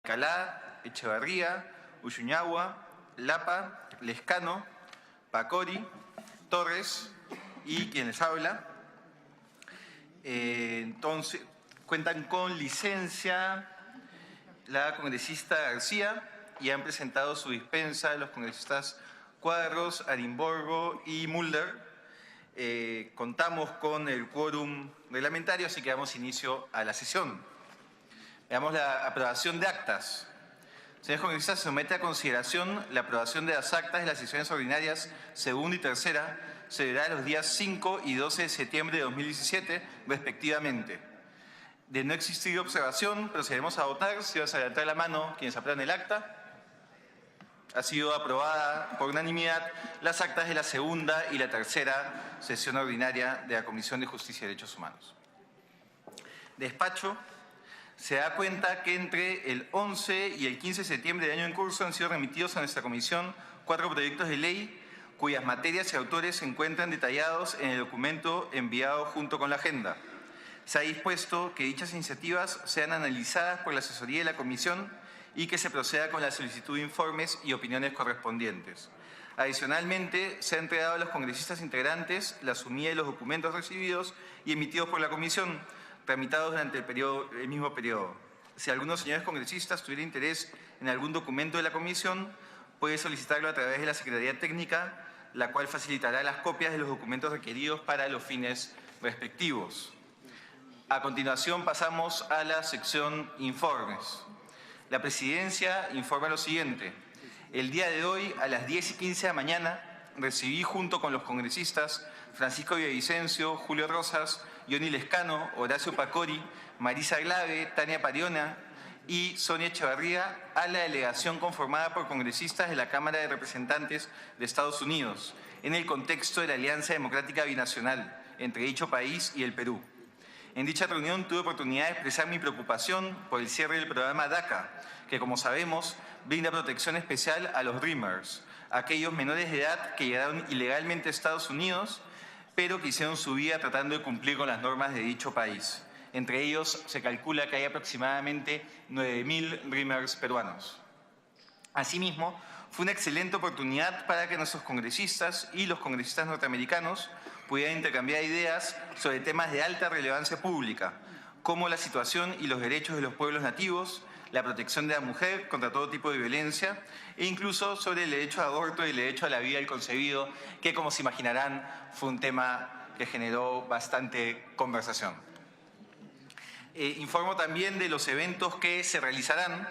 Calá, Echevarría, Uchuñagua, Lapa, Lescano, Pacori, Torres y quien les habla. Entonces, cuentan con licencia la congresista García y han presentado su dispensa los congresistas Cuadros, Arimborgo y Mulder. Contamos con el quórum reglamentario, así que damos inicio a la sesión. Veamos la aprobación de actas. Señores congresistas, se somete a consideración la aprobación de las actas de las sesiones ordinarias segunda y tercera, celebradas los días 5 y 12 de septiembre de 2017, respectivamente. De no existir observación, procederemos a votar. Si vas a levantar la mano, quienes aprueban el acta. Ha sido aprobada por unanimidad las actas de la segunda y la tercera sesión ordinaria de la Comisión de Justicia y Derechos Humanos. Despacho. Se da cuenta que entre el 11 y el 15 de septiembre del año en curso han sido remitidos a nuestra comisión 4 proyectos de ley cuyas materias y autores se encuentran detallados en el documento enviado junto con la agenda. Se ha dispuesto que dichas iniciativas sean analizadas por la asesoría de la comisión y que se proceda con la solicitud de informes y opiniones correspondientes. Adicionalmente, se ha entregado a los congresistas integrantes la sumida de los documentos recibidos y emitidos por la comisión, tramitados durante el mismo periodo. Si algunos señores congresistas tuviera interés en algún documento de la comisión, puede solicitarlo a través de la Secretaría Técnica, la cual facilitará las copias de los documentos requeridos para los fines respectivos. A continuación pasamos a la sección informes. La Presidencia informa lo siguiente. El día de hoy, a las 10:15 de la mañana, recibí junto con los congresistas Francisco Villavicencio, Julio Rosas, Johnny Lescano, Horacio Pacori, Marisa Glave, Tania Pariona y Sonia Echevarría a la delegación conformada por congresistas de la Cámara de Representantes de Estados Unidos en el contexto de la Alianza Democrática Binacional entre dicho país y el Perú. En dicha reunión tuve oportunidad de expresar mi preocupación por el cierre del programa DACA, que como sabemos brinda protección especial a los Dreamers, aquellos menores de edad que llegaron ilegalmente a Estados Unidos pero que hicieron su vida tratando de cumplir con las normas de dicho país. Entre ellos se calcula que hay aproximadamente 9.000 Dreamers peruanos. Asimismo, fue una excelente oportunidad para que nuestros congresistas y los congresistas norteamericanos pudieran intercambiar ideas sobre temas de alta relevancia pública, como la situación y los derechos de los pueblos nativos, la protección de la mujer contra todo tipo de violencia e incluso sobre el derecho al aborto y el derecho a la vida del concebido, que como se imaginarán fue un tema que generó bastante conversación. Informo también de los eventos que se realizarán.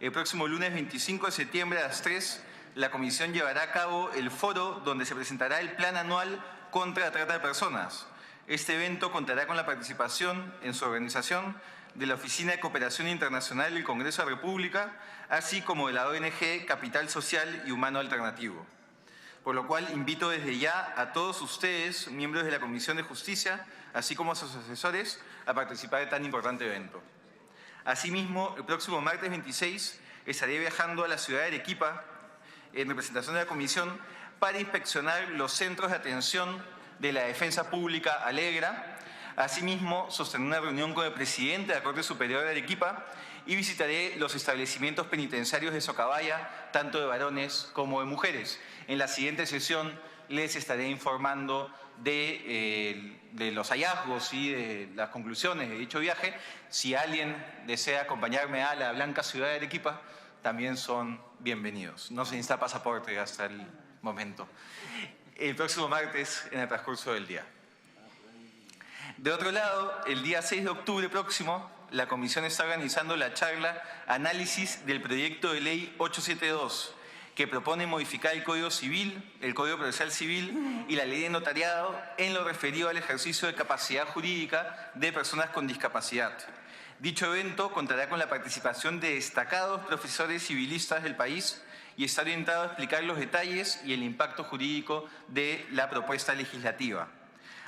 El próximo lunes 25 de septiembre a las 3, la Comisión llevará a cabo el foro donde se presentará el Plan Anual contra la Trata de Personas. Este evento contará con la participación en su organización de la Oficina de Cooperación Internacional del Congreso de la República, así como de la ONG Capital Social y Humano Alternativo. Por lo cual invito desde ya a todos ustedes, miembros de la Comisión de Justicia, así como a sus asesores, a participar de tan importante evento. Asimismo, el próximo martes 26 estaré viajando a la ciudad de Arequipa en representación de la Comisión para inspeccionar los centros de atención de la Defensa Pública Alegra. Asimismo, sostendré una reunión con el presidente de la Corte Superior de Arequipa y visitaré los establecimientos penitenciarios de Socabaya, tanto de varones como de mujeres. En la siguiente sesión les estaré informando de los hallazgos y de las conclusiones de dicho viaje. Si alguien desea acompañarme a la blanca ciudad de Arequipa, también son bienvenidos. No se necesita pasaporte hasta el momento. El próximo martes en el transcurso del día. De otro lado, el día 6 de octubre próximo, la Comisión está organizando la charla Análisis del Proyecto de Ley 872, que propone modificar el Código Civil, el Código Procesal Civil y la Ley de Notariado en lo referido al ejercicio de capacidad jurídica de personas con discapacidad. Dicho evento contará con la participación de destacados profesores civilistas del país y está orientado a explicar los detalles y el impacto jurídico de la propuesta legislativa.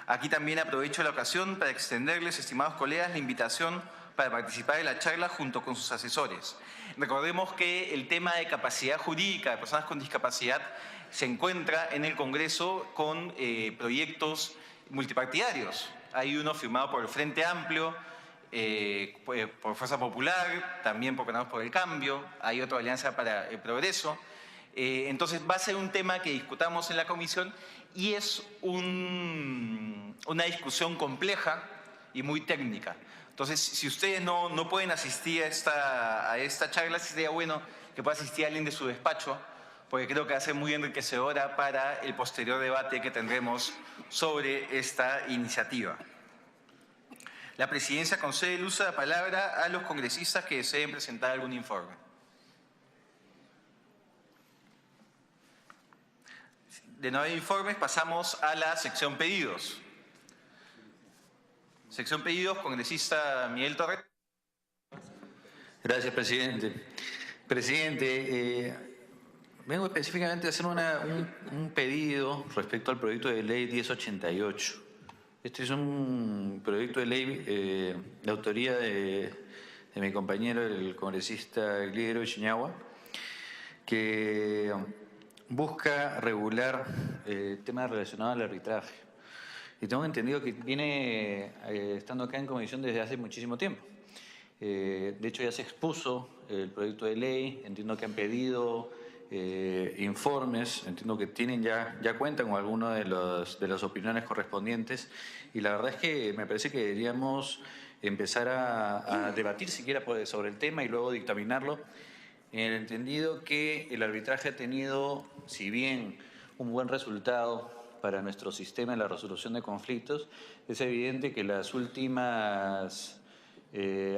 Aquí también aprovecho la ocasión para extenderles, estimados colegas, la invitación para participar de la charla junto con sus asesores. Recordemos que el tema de capacidad jurídica de personas con discapacidad se encuentra en el Congreso con proyectos multipartidarios. Hay uno firmado por el Frente Amplio, por Fuerza Popular, también por Conectados por el Cambio, hay otra Alianza para el Progreso. Entonces va a ser un tema que discutamos en la comisión y es una discusión compleja y muy técnica. Entonces, si ustedes no pueden asistir a esta charla, sería bueno que pueda asistir alguien de su despacho, porque creo que va a ser muy enriquecedora para el posterior debate que tendremos sobre esta iniciativa. La presidencia concede el uso de la palabra a los congresistas que deseen presentar algún informe. De no haber informes, pasamos a la sección pedidos. Sección pedidos, congresista Miguel Torres. Gracias, presidente. Presidente, vengo específicamente a hacer un pedido respecto al proyecto de ley 1088. Este es un proyecto de ley de autoría de mi compañero, el congresista Glidero Chiñagua, que busca regular temas relacionados al arbitraje. Y tengo entendido que viene estando acá en comisión desde hace muchísimo tiempo. De hecho, ya se expuso el proyecto de ley, entiendo que han pedido informes, entiendo que tienen ya cuentan con algunas de las opiniones correspondientes, y la verdad es que me parece que deberíamos empezar a debatir siquiera sobre el tema y luego dictaminarlo, en el entendido que el arbitraje ha tenido, si bien un buen resultado para nuestro sistema en la resolución de conflictos, es evidente que las últimas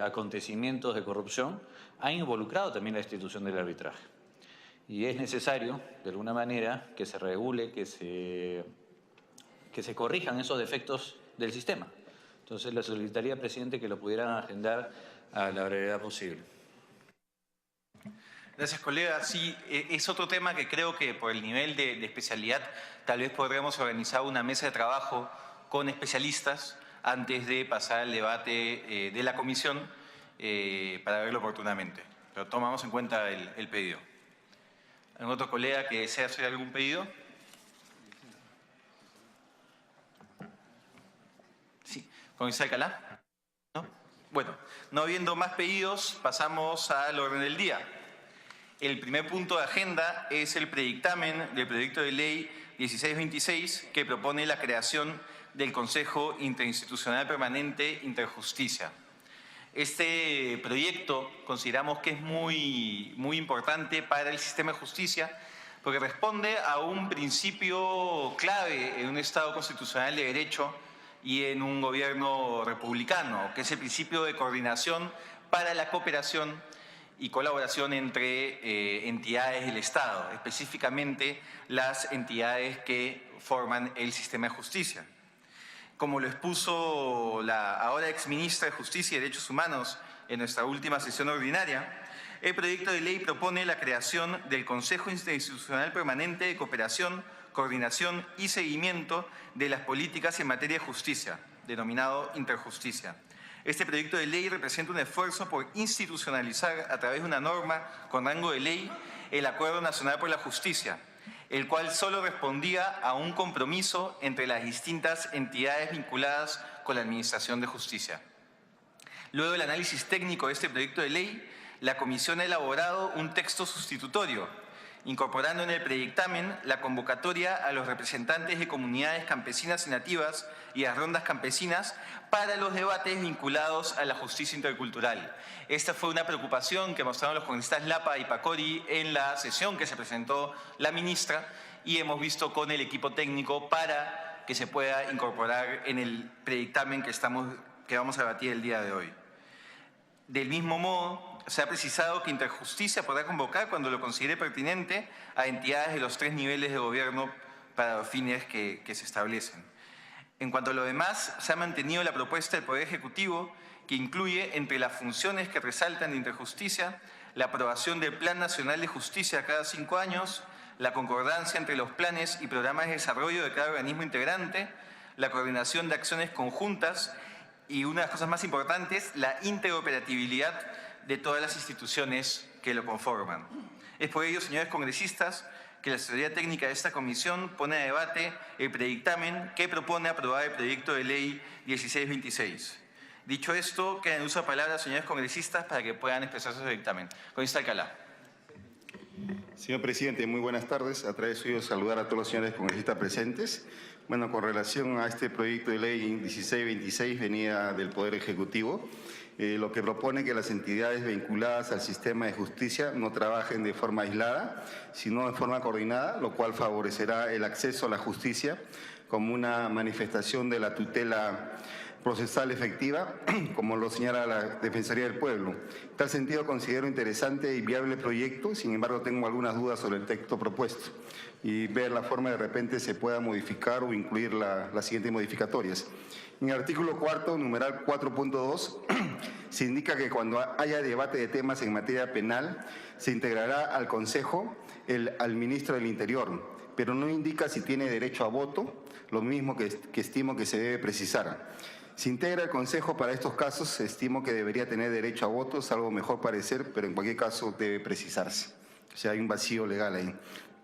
acontecimientos de corrupción han involucrado también la institución del arbitraje. Y es necesario, de alguna manera, que se regule, que se corrijan esos defectos del sistema. Entonces, le solicitaría, presidente, que lo pudieran agendar a la brevedad posible. Gracias, colega. Sí, es otro tema que creo que por el nivel de especialidad tal vez podremos organizar una mesa de trabajo con especialistas antes de pasar al debate de la comisión para verlo oportunamente. Pero tomamos en cuenta el pedido. ¿Algún otro colega que desea hacer algún pedido? Sí. ¿Congresista Alcalá? ¿No? Bueno, no habiendo más pedidos, pasamos al orden del día. El primer punto de agenda es el predictamen del proyecto de ley 1626 que propone la creación del Consejo Interinstitucional Permanente Interjusticia. Este proyecto consideramos que es muy importante para el sistema de justicia porque responde a un principio clave en un Estado constitucional de derecho y en un gobierno republicano, que es el principio de coordinación para la cooperación y colaboración entre entidades del Estado, específicamente las entidades que forman el sistema de justicia. Como lo expuso la ahora exministra de Justicia y Derechos Humanos en nuestra última sesión ordinaria, el proyecto de ley propone la creación del Consejo Interinstitucional Permanente de Cooperación, Coordinación y Seguimiento de las Políticas en Materia de Justicia, denominado Interjusticia. Este proyecto de ley representa un esfuerzo por institucionalizar a través de una norma con rango de ley el Acuerdo Nacional por la Justicia, el cual solo respondía a un compromiso entre las distintas entidades vinculadas con la Administración de Justicia. Luego del análisis técnico de este proyecto de ley, la Comisión ha elaborado un texto sustitutorio, incorporando en el predictamen la convocatoria a los representantes de comunidades campesinas y nativas y a rondas campesinas para los debates vinculados a la justicia intercultural. Esta fue una preocupación que mostraron los congresistas Lapa y Pacori en la sesión que se presentó la ministra y hemos visto con el equipo técnico para que se pueda incorporar en el predictamen que vamos a debatir el día de hoy. Del mismo modo, se ha precisado que Interjusticia podrá convocar, cuando lo considere pertinente, a entidades de los 3 niveles de gobierno para los fines que se establecen. En cuanto a lo demás, se ha mantenido la propuesta del Poder Ejecutivo, que incluye entre las funciones que resaltan de Interjusticia la aprobación del Plan Nacional de Justicia cada 5 años, la concordancia entre los planes y programas de desarrollo de cada organismo integrante, la coordinación de acciones conjuntas y, una de las cosas más importantes, la interoperabilidad de todas las instituciones que lo conforman. Es por ello, señores congresistas, que la asesoría técnica de esta comisión pone a debate el predictamen que propone aprobar el proyecto de ley 1626. Dicho esto, queda en uso de palabra, señores congresistas, para que puedan expresar su dictamen. Congresista Alcalá. Señor presidente, muy buenas tardes. A través suyo saludar a todos los señores congresistas presentes. Bueno, con relación a este proyecto de ley 1626, venida del Poder Ejecutivo, lo que propone que las entidades vinculadas al sistema de justicia no trabajen de forma aislada, sino de forma coordinada, lo cual favorecerá el acceso a la justicia como una manifestación de la tutela procesal efectiva, como lo señala la Defensoría del Pueblo. En tal sentido, considero interesante y viable el proyecto, sin embargo, tengo algunas dudas sobre el texto propuesto y ver la forma de repente se pueda modificar o incluir las siguientes modificatorias. En el artículo 4, numeral 4.2, se indica que cuando haya debate de temas en materia penal, se integrará al Consejo al Ministro del Interior, pero no indica si tiene derecho a voto, lo mismo que estimo que se debe precisar. Se integra el Consejo para estos casos, estimo que debería tener derecho a voto, salvo mejor parecer, pero en cualquier caso debe precisarse. O sea, hay un vacío legal ahí.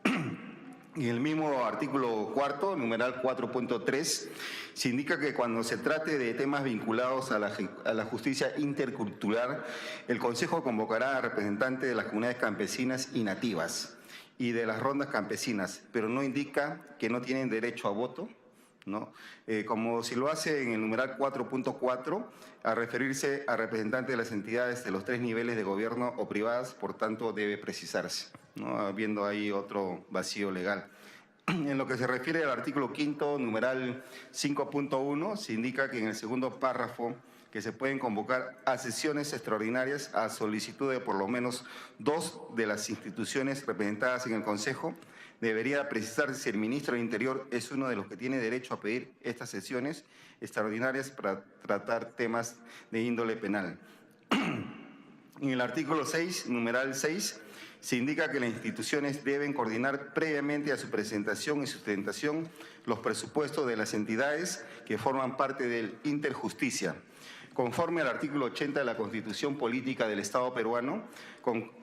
En el mismo artículo 4, numeral 4.3, se indica que cuando se trate de temas vinculados a la justicia intercultural, el Consejo convocará a representantes de las comunidades campesinas y nativas y de las rondas campesinas, pero no indica que no tienen derecho a voto, ¿no? Como si lo hace en el numeral 4.4, a referirse a representantes de las entidades de los 3 niveles de gobierno o privadas, por tanto debe precisarse, ¿no? Habiendo ahí otro vacío legal. En lo que se refiere al artículo 5, numeral 5.1, se indica que en el segundo párrafo que se pueden convocar a sesiones extraordinarias a solicitud de por lo menos 2 de las instituciones representadas en el Consejo. Debería precisar si el ministro del Interior es uno de los que tiene derecho a pedir estas sesiones extraordinarias para tratar temas de índole penal. En el artículo 6, numeral 6, se indica que las instituciones deben coordinar previamente a su presentación y sustentación los presupuestos de las entidades que forman parte del Interjusticia. Conforme al artículo 80 de la Constitución Política del Estado peruano,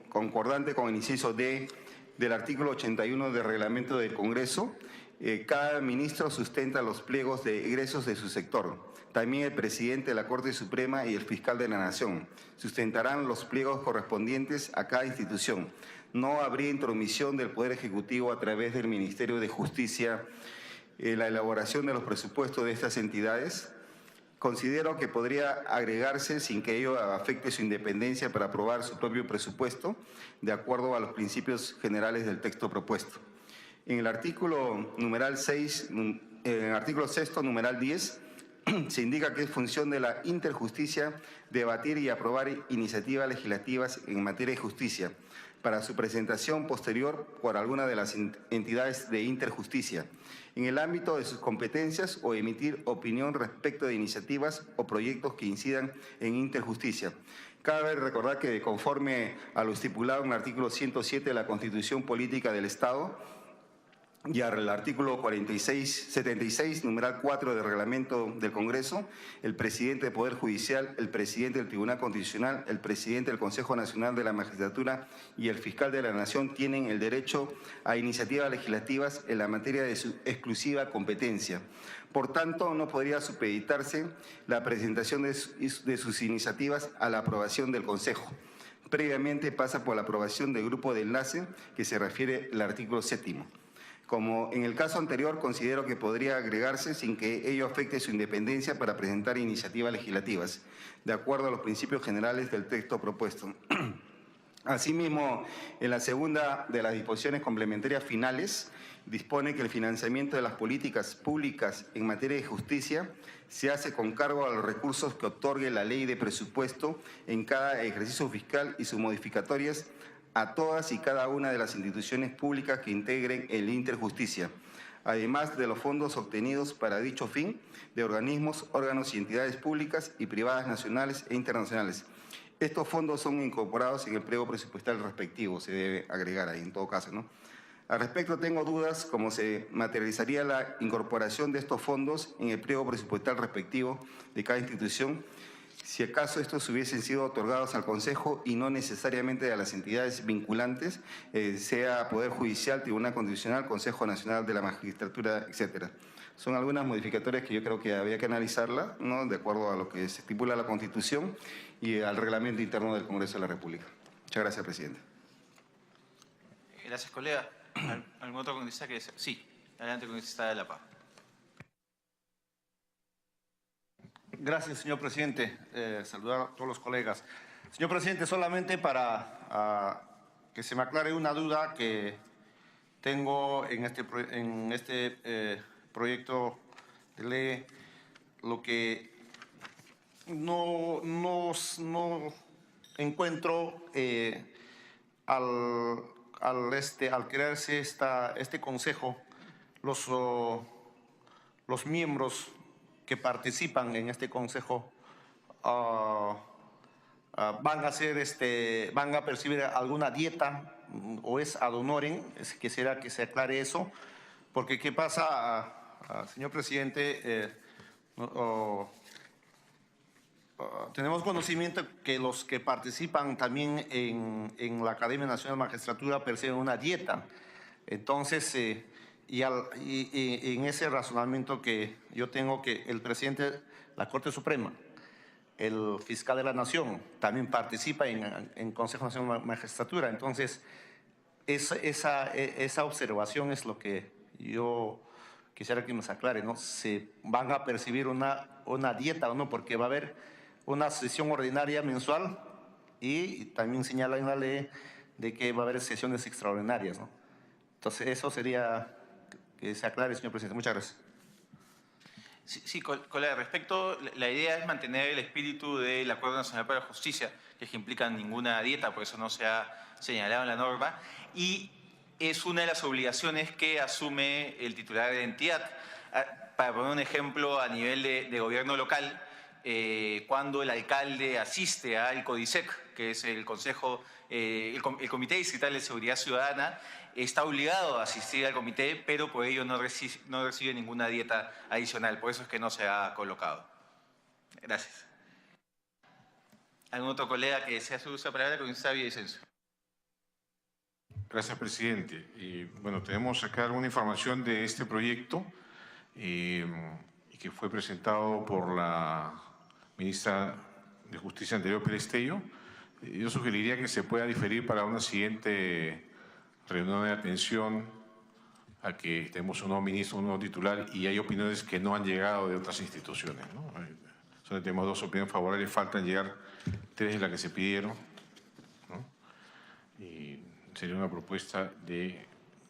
concordante con el inciso D del artículo 81 del Reglamento del Congreso, cada ministro sustenta los pliegos de egresos de su sector. También el presidente de la Corte Suprema y el fiscal de la Nación sustentarán los pliegos correspondientes a cada institución. No habría intromisión del Poder Ejecutivo a través del Ministerio de Justicia en la elaboración de los presupuestos de estas entidades. Considero que podría agregarse sin que ello afecte su independencia para aprobar su propio presupuesto, de acuerdo a los principios generales del texto propuesto. En el artículo numeral 6, en el artículo 6, numeral 10, se indica que es función de la Interjusticia debatir y aprobar iniciativas legislativas en materia de justicia para su presentación posterior por alguna de las entidades de Interjusticia, en el ámbito de sus competencias o emitir opinión respecto de iniciativas o proyectos que incidan en Interjusticia. Cabe recordar que conforme a lo estipulado en el artículo 107 de la Constitución Política del Estado, y al artículo 76, numeral 4 del Reglamento del Congreso, el presidente del Poder Judicial, el presidente del Tribunal Constitucional, el presidente del Consejo Nacional de la Magistratura y el fiscal de la Nación tienen el derecho a iniciativas legislativas en la materia de su exclusiva competencia. Por tanto, no podría supeditarse la presentación de sus iniciativas a la aprobación del Consejo. Previamente pasa por la aprobación del grupo de enlace que se refiere al artículo 7. Como en el caso anterior, considero que podría agregarse sin que ello afecte su independencia para presentar iniciativas legislativas, de acuerdo a los principios generales del texto propuesto. Asimismo, en la segunda de las disposiciones complementarias finales, dispone que el financiamiento de las políticas públicas en materia de justicia se hace con cargo a los recursos que otorgue la ley de presupuesto en cada ejercicio fiscal y sus modificatorias a todas y cada una de las instituciones públicas que integren el Interjusticia, además de los fondos obtenidos para dicho fin de organismos, órganos y entidades públicas y privadas nacionales e internacionales. Estos fondos son incorporados en el pliego presupuestal respectivo, se debe agregar ahí en todo caso, ¿no? Al respecto tengo dudas cómo se materializaría la incorporación de estos fondos en el pliego presupuestal respectivo de cada institución, si acaso estos hubiesen sido otorgados al Consejo y no necesariamente a las entidades vinculantes, sea Poder Judicial, Tribunal Constitucional, Consejo Nacional de la Magistratura, etc. Son algunas modificatorias que yo creo que había que analizarla, ¿no?, de acuerdo a lo que se estipula la Constitución y al reglamento interno del Congreso de la República. Muchas gracias, presidente. Gracias, colega. ¿Algún otro congresista que desee? Sí, adelante, congresista de La Paz. Gracias, señor presidente. Saludar a todos los colegas. Señor presidente, solamente para que se me aclare una duda que tengo en este proyecto de ley, lo que no encuentro al crearse este consejo, los miembros que participan en este consejo van a percibir alguna dieta o es ad honorem. Quisiera que se aclare eso, porque ¿qué pasa, señor presidente? Tenemos conocimiento que los que participan también en la Academia Nacional de Magistratura perciben una dieta. Entonces, y en ese razonamiento que yo tengo, que el presidente de la Corte Suprema, el fiscal de la Nación, también participa en Consejo Nacional de Magistratura. Entonces, esa observación es lo que yo quisiera que nos aclare, ¿no? ¿Se van a percibir una dieta o no? Porque va a haber una sesión ordinaria mensual y también señala en la ley de que va a haber sesiones extraordinarias, ¿no? Entonces, eso sería que se aclare, señor presidente. Muchas gracias. Sí, colega, respecto, la idea es mantener el espíritu del Acuerdo Nacional para la Justicia, que implica ninguna dieta, por eso no se ha señalado en la norma, y es una de las obligaciones que asume el titular de la entidad. Para poner un ejemplo a nivel de gobierno local, cuando el alcalde asiste al CODISEC, que es el Consejo, el Comité Distrital de Seguridad Ciudadana, está obligado a asistir al comité, pero por ello no recibe ninguna dieta adicional. Por eso es que no se ha colocado. Gracias. ¿Algún otro colega que desea su uso de palabra? Congresista Villavicencio. Gracias, presidente. Bueno, tenemos acá alguna información de este proyecto y que fue presentado por la ministra de Justicia anterior, Perestello. Yo sugeriría que se pueda diferir para una siguiente reunión de atención a que tenemos un nuevo ministro, un nuevo titular, y hay opiniones que no han llegado de otras instituciones, ¿no? Solo tenemos 2 opiniones favorables, faltan llegar 3 de las que se pidieron, ¿no? Y sería una propuesta de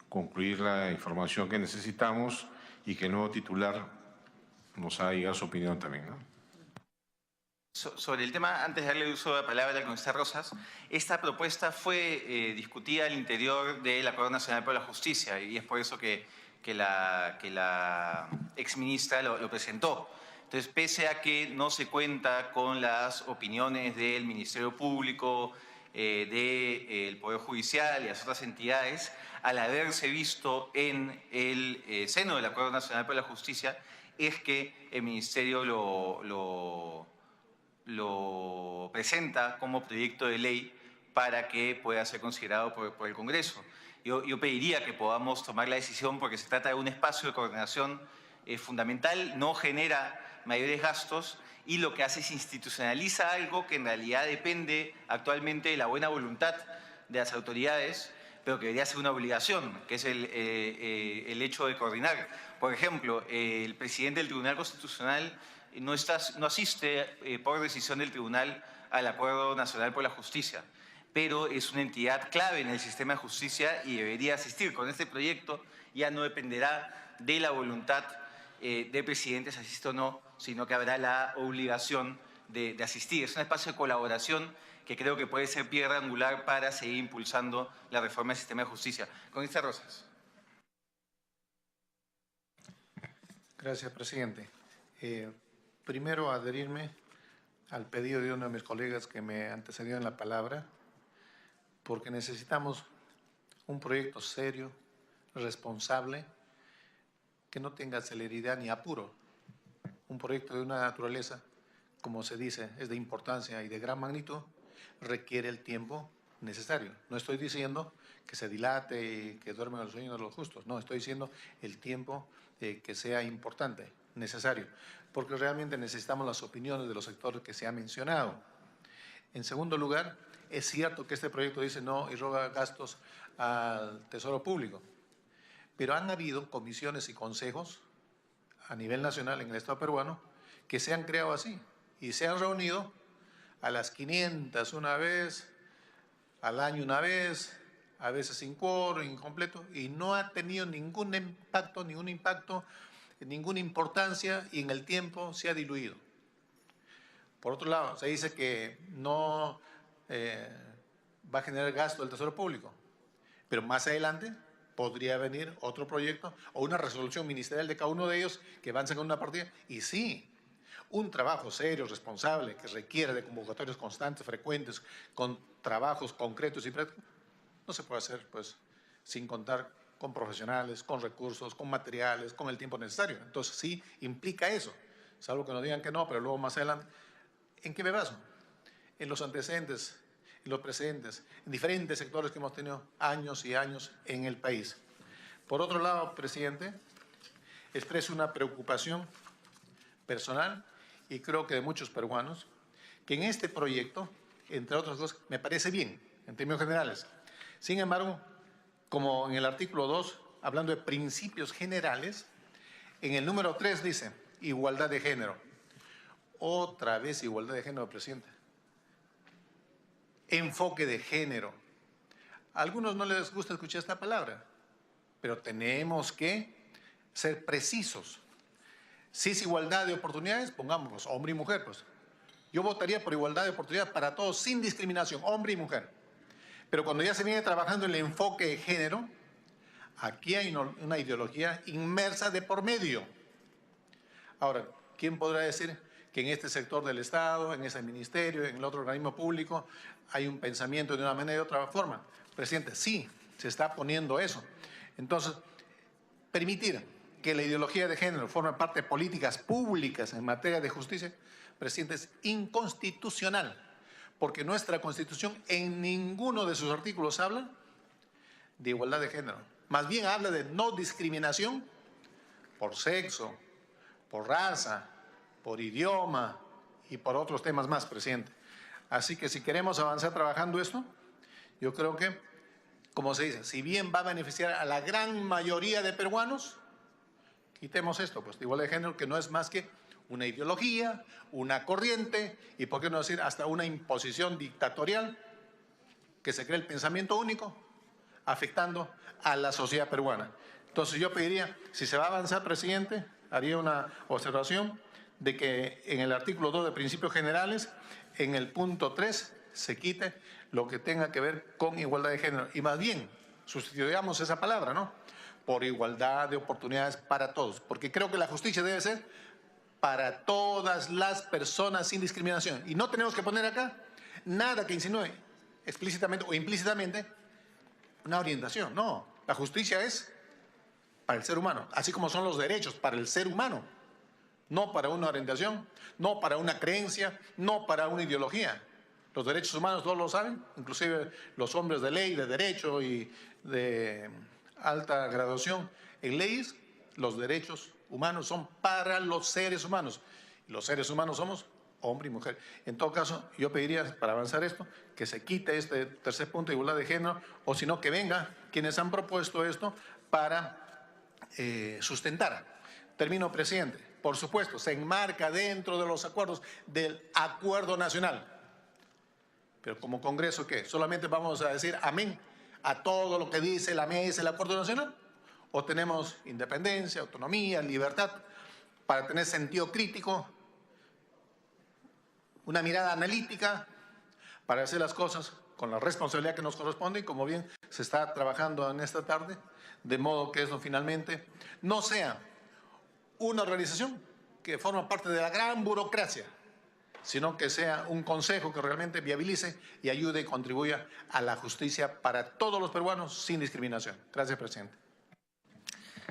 concluir la información que necesitamos y que el nuevo titular nos haga llegar su opinión también, ¿no? Sobre el tema, antes de darle uso de la palabra al congresista Rosas, esta propuesta fue discutida al interior del Acuerdo Nacional para la Justicia y es por eso que la exministra lo presentó. Entonces, pese a que no se cuenta con las opiniones del Ministerio Público, del Poder Judicial y las otras entidades, al haberse visto en el seno del Acuerdo Nacional para la Justicia, es que el Ministerio lo presenta como proyecto de ley para que pueda ser considerado por el Congreso. Yo pediría que podamos tomar la decisión porque se trata de un espacio de coordinación fundamental, no genera mayores gastos y lo que hace es institucionaliza algo que en realidad depende actualmente de la buena voluntad de las autoridades, pero que debería ser una obligación, que es el hecho de coordinar. Por ejemplo, el presidente del Tribunal Constitucional no asiste por decisión del tribunal al Acuerdo Nacional por la Justicia, pero es una entidad clave en el sistema de justicia y debería asistir. Con este proyecto ya no dependerá de la voluntad del presidente si asiste o no, sino que habrá la obligación de asistir. Es un espacio de colaboración que creo que puede ser piedra angular para seguir impulsando la reforma del sistema de justicia. Congresista Rosas. Gracias, presidente. Primero, adherirme al pedido de uno de mis colegas que me antecedió en la palabra, porque necesitamos un proyecto serio, responsable, que no tenga celeridad ni apuro. Un proyecto de una naturaleza, como se dice, es de importancia y de gran magnitud, requiere el tiempo necesario. No estoy diciendo que se dilate y que duermen los sueños de los justos. No, estoy diciendo el tiempo que sea importante, necesario, porque realmente necesitamos las opiniones de los sectores que se han mencionado. En segundo lugar, es cierto que este proyecto dice no irroga gastos al Tesoro Público, pero han habido comisiones y consejos a nivel nacional en el Estado peruano que se han creado así y se han reunido a las 500 una vez, al año una vez, a veces sin quórum, incompleto, y no ha tenido ningún impacto, ninguna importancia, y en el tiempo se ha diluido. Por otro lado, se dice que no va a generar gasto del Tesoro Público, pero más adelante podría venir otro proyecto o una resolución ministerial de cada uno de ellos que avancen con una partida, y sí, un trabajo serio, responsable, que requiere de convocatorias constantes, frecuentes, con trabajos concretos y prácticos, no se puede hacer pues sin contar con profesionales, con recursos, con materiales, con el tiempo necesario. Entonces sí implica eso, salvo que nos digan que no, pero luego más adelante. ¿En qué me baso? En los antecedentes, en los precedentes, en diferentes sectores que hemos tenido años y años en el país. Por otro lado, presidente, expreso una preocupación personal y creo que de muchos peruanos, que en este proyecto, entre otras cosas, me parece bien, en términos generales. Sin embargo, como en el artículo 2, hablando de principios generales, en el número 3 dice, igualdad de género. Otra vez igualdad de género, presidente. Enfoque de género. A algunos no les gusta escuchar esta palabra, pero tenemos que ser precisos. Si es igualdad de oportunidades, pongámoslos, hombre y mujer, pues. Yo votaría por igualdad de oportunidades para todos, sin discriminación, hombre y mujer. Pero cuando ya se viene trabajando el enfoque de género, aquí hay una ideología inmersa de por medio. Ahora, ¿quién podrá decir que en este sector del Estado, en ese ministerio, en el otro organismo público, hay un pensamiento de una manera y de otra forma? Presidente, sí, se está poniendo eso. Entonces, permitir que la ideología de género forme parte de políticas públicas en materia de justicia, presidente, es inconstitucional, porque nuestra Constitución en ninguno de sus artículos habla de igualdad de género. Más bien habla de no discriminación por sexo, por raza, por idioma y por otros temas más, presidente. Así que si queremos avanzar trabajando esto, yo creo que, como se dice, si bien va a beneficiar a la gran mayoría de peruanos, quitemos esto, pues de igualdad de género, que no es más que una ideología, una corriente y, por qué no decir, hasta una imposición dictatorial que se cree el pensamiento único, afectando a la sociedad peruana. Entonces yo pediría, si se va a avanzar, presidente, haría una observación de que en el artículo 2 de principios generales, en el punto 3, se quite lo que tenga que ver con igualdad de género. Y más bien, sustituyamos esa palabra, ¿no? Por igualdad de oportunidades para todos. Porque creo que la justicia debe ser para todas las personas sin discriminación. Y no tenemos que poner acá nada que insinúe explícitamente o implícitamente una orientación. No, la justicia es para el ser humano, así como son los derechos para el ser humano. No para una orientación, no para una creencia, no para una ideología. Los derechos humanos todos lo saben, inclusive los hombres de ley, de derecho y de alta graduación en leyes, los derechos humanos son para los seres humanos. Y los seres humanos somos hombre y mujer. En todo caso, yo pediría, para avanzar esto, que se quite este tercer punto de igualdad de género, o si no, que venga quienes han propuesto esto para sustentar. Termino, presidente. Por supuesto, se enmarca dentro de los acuerdos del Acuerdo Nacional. Pero como Congreso, ¿qué? ¿Solamente vamos a decir amén a todo lo que dice la mesa, el Acuerdo Nacional? ¿O tenemos independencia, autonomía, libertad para tener sentido crítico, una mirada analítica, para hacer las cosas con la responsabilidad que nos corresponde y como bien se está trabajando en esta tarde, de modo que eso finalmente no sea una organización que forma parte de la gran burocracia, sino que sea un consejo que realmente viabilice y ayude y contribuya a la justicia para todos los peruanos sin discriminación. Gracias, presidente.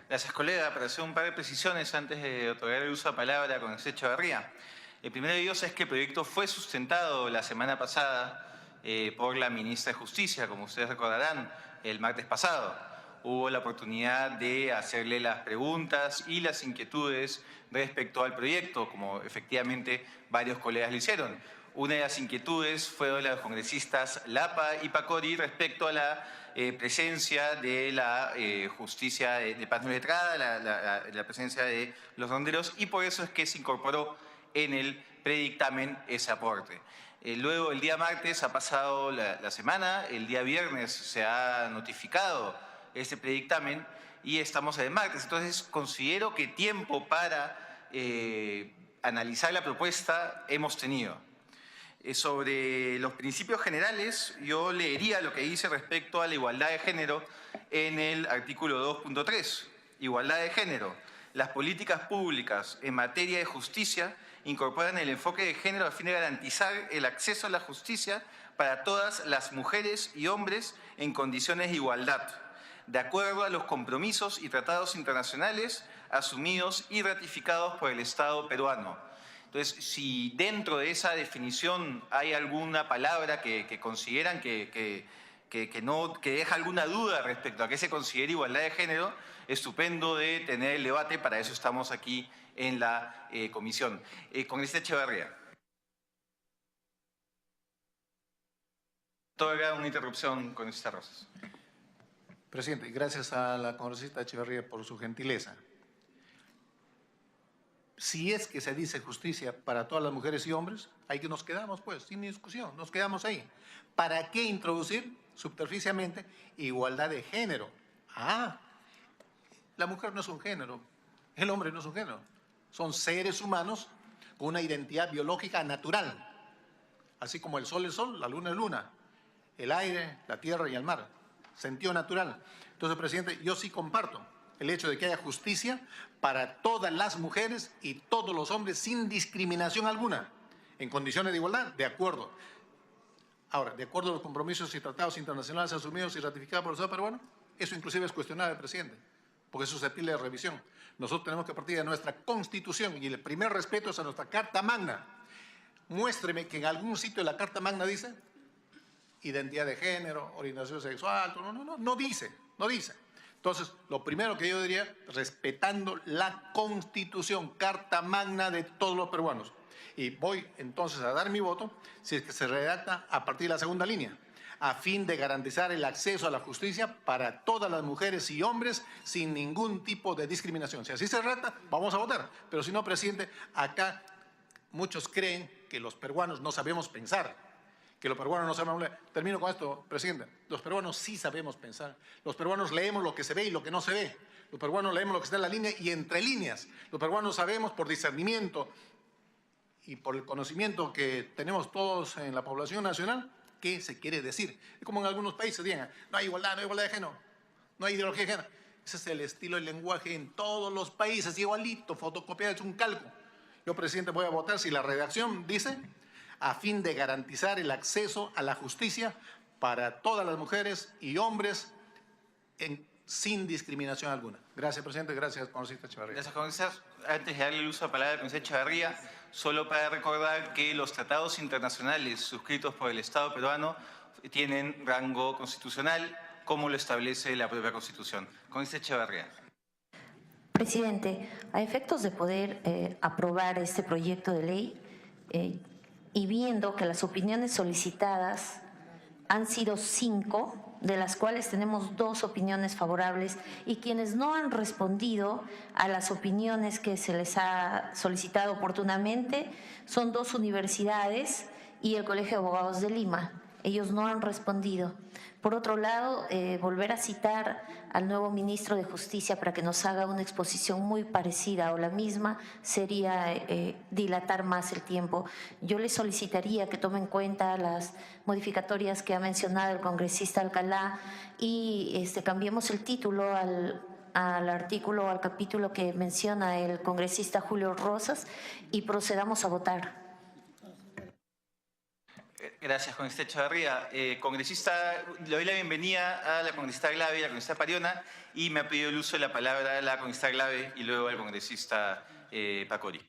Gracias, colega. Para hacer un par de precisiones antes de otorgar el uso de palabra con José Echeverría. El primero de ellos es que el proyecto fue sustentado la semana pasada por la ministra de Justicia, como ustedes recordarán, el martes pasado. Hubo la oportunidad de hacerle las preguntas y las inquietudes respecto al proyecto, como efectivamente varios colegas lo hicieron. Una de las inquietudes fue de los congresistas Lapa y Pacori respecto a la presencia de la justicia de paz no letrada, la presencia de los ronderos, y por eso es que se incorporó en el predictamen ese aporte. Luego, el día martes ha pasado la semana, el día viernes se ha notificado este predictamen y estamos en el martes. Entonces, considero que tiempo para analizar la propuesta hemos tenido. Sobre los principios generales, yo leería lo que dice respecto a la igualdad de género en el artículo 2.3. Igualdad de género. Las políticas públicas en materia de justicia incorporan el enfoque de género a fin de garantizar el acceso a la justicia para todas las mujeres y hombres en condiciones de igualdad, de acuerdo a los compromisos y tratados internacionales asumidos y ratificados por el Estado peruano. Entonces, si dentro de esa definición hay alguna palabra que consideran que deja alguna duda respecto a qué se considera igualdad de género, estupendo de tener el debate, para eso estamos aquí en la comisión. Congresista Echeverría. Todavía una interrupción, congresista Rosas. Presidente, gracias a la congresista Echeverría por su gentileza. Si es que se dice justicia para todas las mujeres y hombres, ahí que nos quedamos, pues, sin discusión, nos quedamos ahí. ¿Para qué introducir subterfugiamente igualdad de género? La mujer no es un género, el hombre no es un género. Son seres humanos con una identidad biológica natural. Así como el sol es sol, la luna es luna, el aire, la tierra y el mar. Sentido natural. Entonces, presidente, yo sí comparto el hecho de que haya justicia para todas las mujeres y todos los hombres sin discriminación alguna, en condiciones de igualdad, de acuerdo. Ahora, de acuerdo a los compromisos y tratados internacionales asumidos y ratificados por el Estado peruano, eso inclusive es cuestionable, presidente, porque es susceptible de revisión. Nosotros tenemos que partir de nuestra Constitución y el primer respeto es a nuestra Carta Magna. Muéstreme que en algún sitio de la Carta Magna dice identidad de género, orientación sexual, no dice. Entonces, lo primero que yo diría, respetando la Constitución, Carta Magna de todos los peruanos. Y voy entonces a dar mi voto si es que se redacta a partir de la segunda línea, a fin de garantizar el acceso a la justicia para todas las mujeres y hombres sin ningún tipo de discriminación. Si así se redacta, vamos a votar. Pero si no, presidente, acá muchos creen que los peruanos no sabemos pensar. Que los peruanos no sabemos leer. Termino con esto, presidente. Los peruanos sí sabemos pensar. Los peruanos leemos lo que se ve y lo que no se ve. Los peruanos leemos lo que está en la línea y entre líneas. Los peruanos sabemos por discernimiento y por el conocimiento que tenemos todos en la población nacional qué se quiere decir. Es como en algunos países digan, no hay igualdad de género, no hay ideología de género. Ese es el estilo del lenguaje en todos los países, igualito, fotocopiado, es un calco. Yo, presidente, voy a votar si la redacción dice a fin de garantizar el acceso a la justicia para todas las mujeres y hombres sin discriminación alguna. Gracias, presidente. Gracias, congresista Echeverría. Gracias, congresista. Antes de darle el uso de la palabra al congresista Echeverría, solo para recordar que los tratados internacionales suscritos por el Estado peruano tienen rango constitucional, como lo establece la propia Constitución. Congresista Echeverría. Presidente, a efectos de poder aprobar este proyecto de ley, y viendo que las opiniones solicitadas han sido 5, de las cuales tenemos 2 opiniones favorables, y quienes no han respondido a las opiniones que se les ha solicitado oportunamente son 2 universidades y el Colegio de Abogados de Lima. Ellos no han respondido. Por otro lado, volver a citar al nuevo ministro de Justicia para que nos haga una exposición muy parecida o la misma sería dilatar más el tiempo. Yo le solicitaría que tome en cuenta las modificatorias que ha mencionado el congresista Alcalá y cambiemos el título al artículo, al capítulo que menciona el congresista Julio Rosas y procedamos a votar. Gracias, congresista Echeverría. Congresista, le doy la bienvenida a la congresista Glave y a la congresista Pariona, y me ha pedido el uso de la palabra a la congresista Glave y luego al congresista Pacori.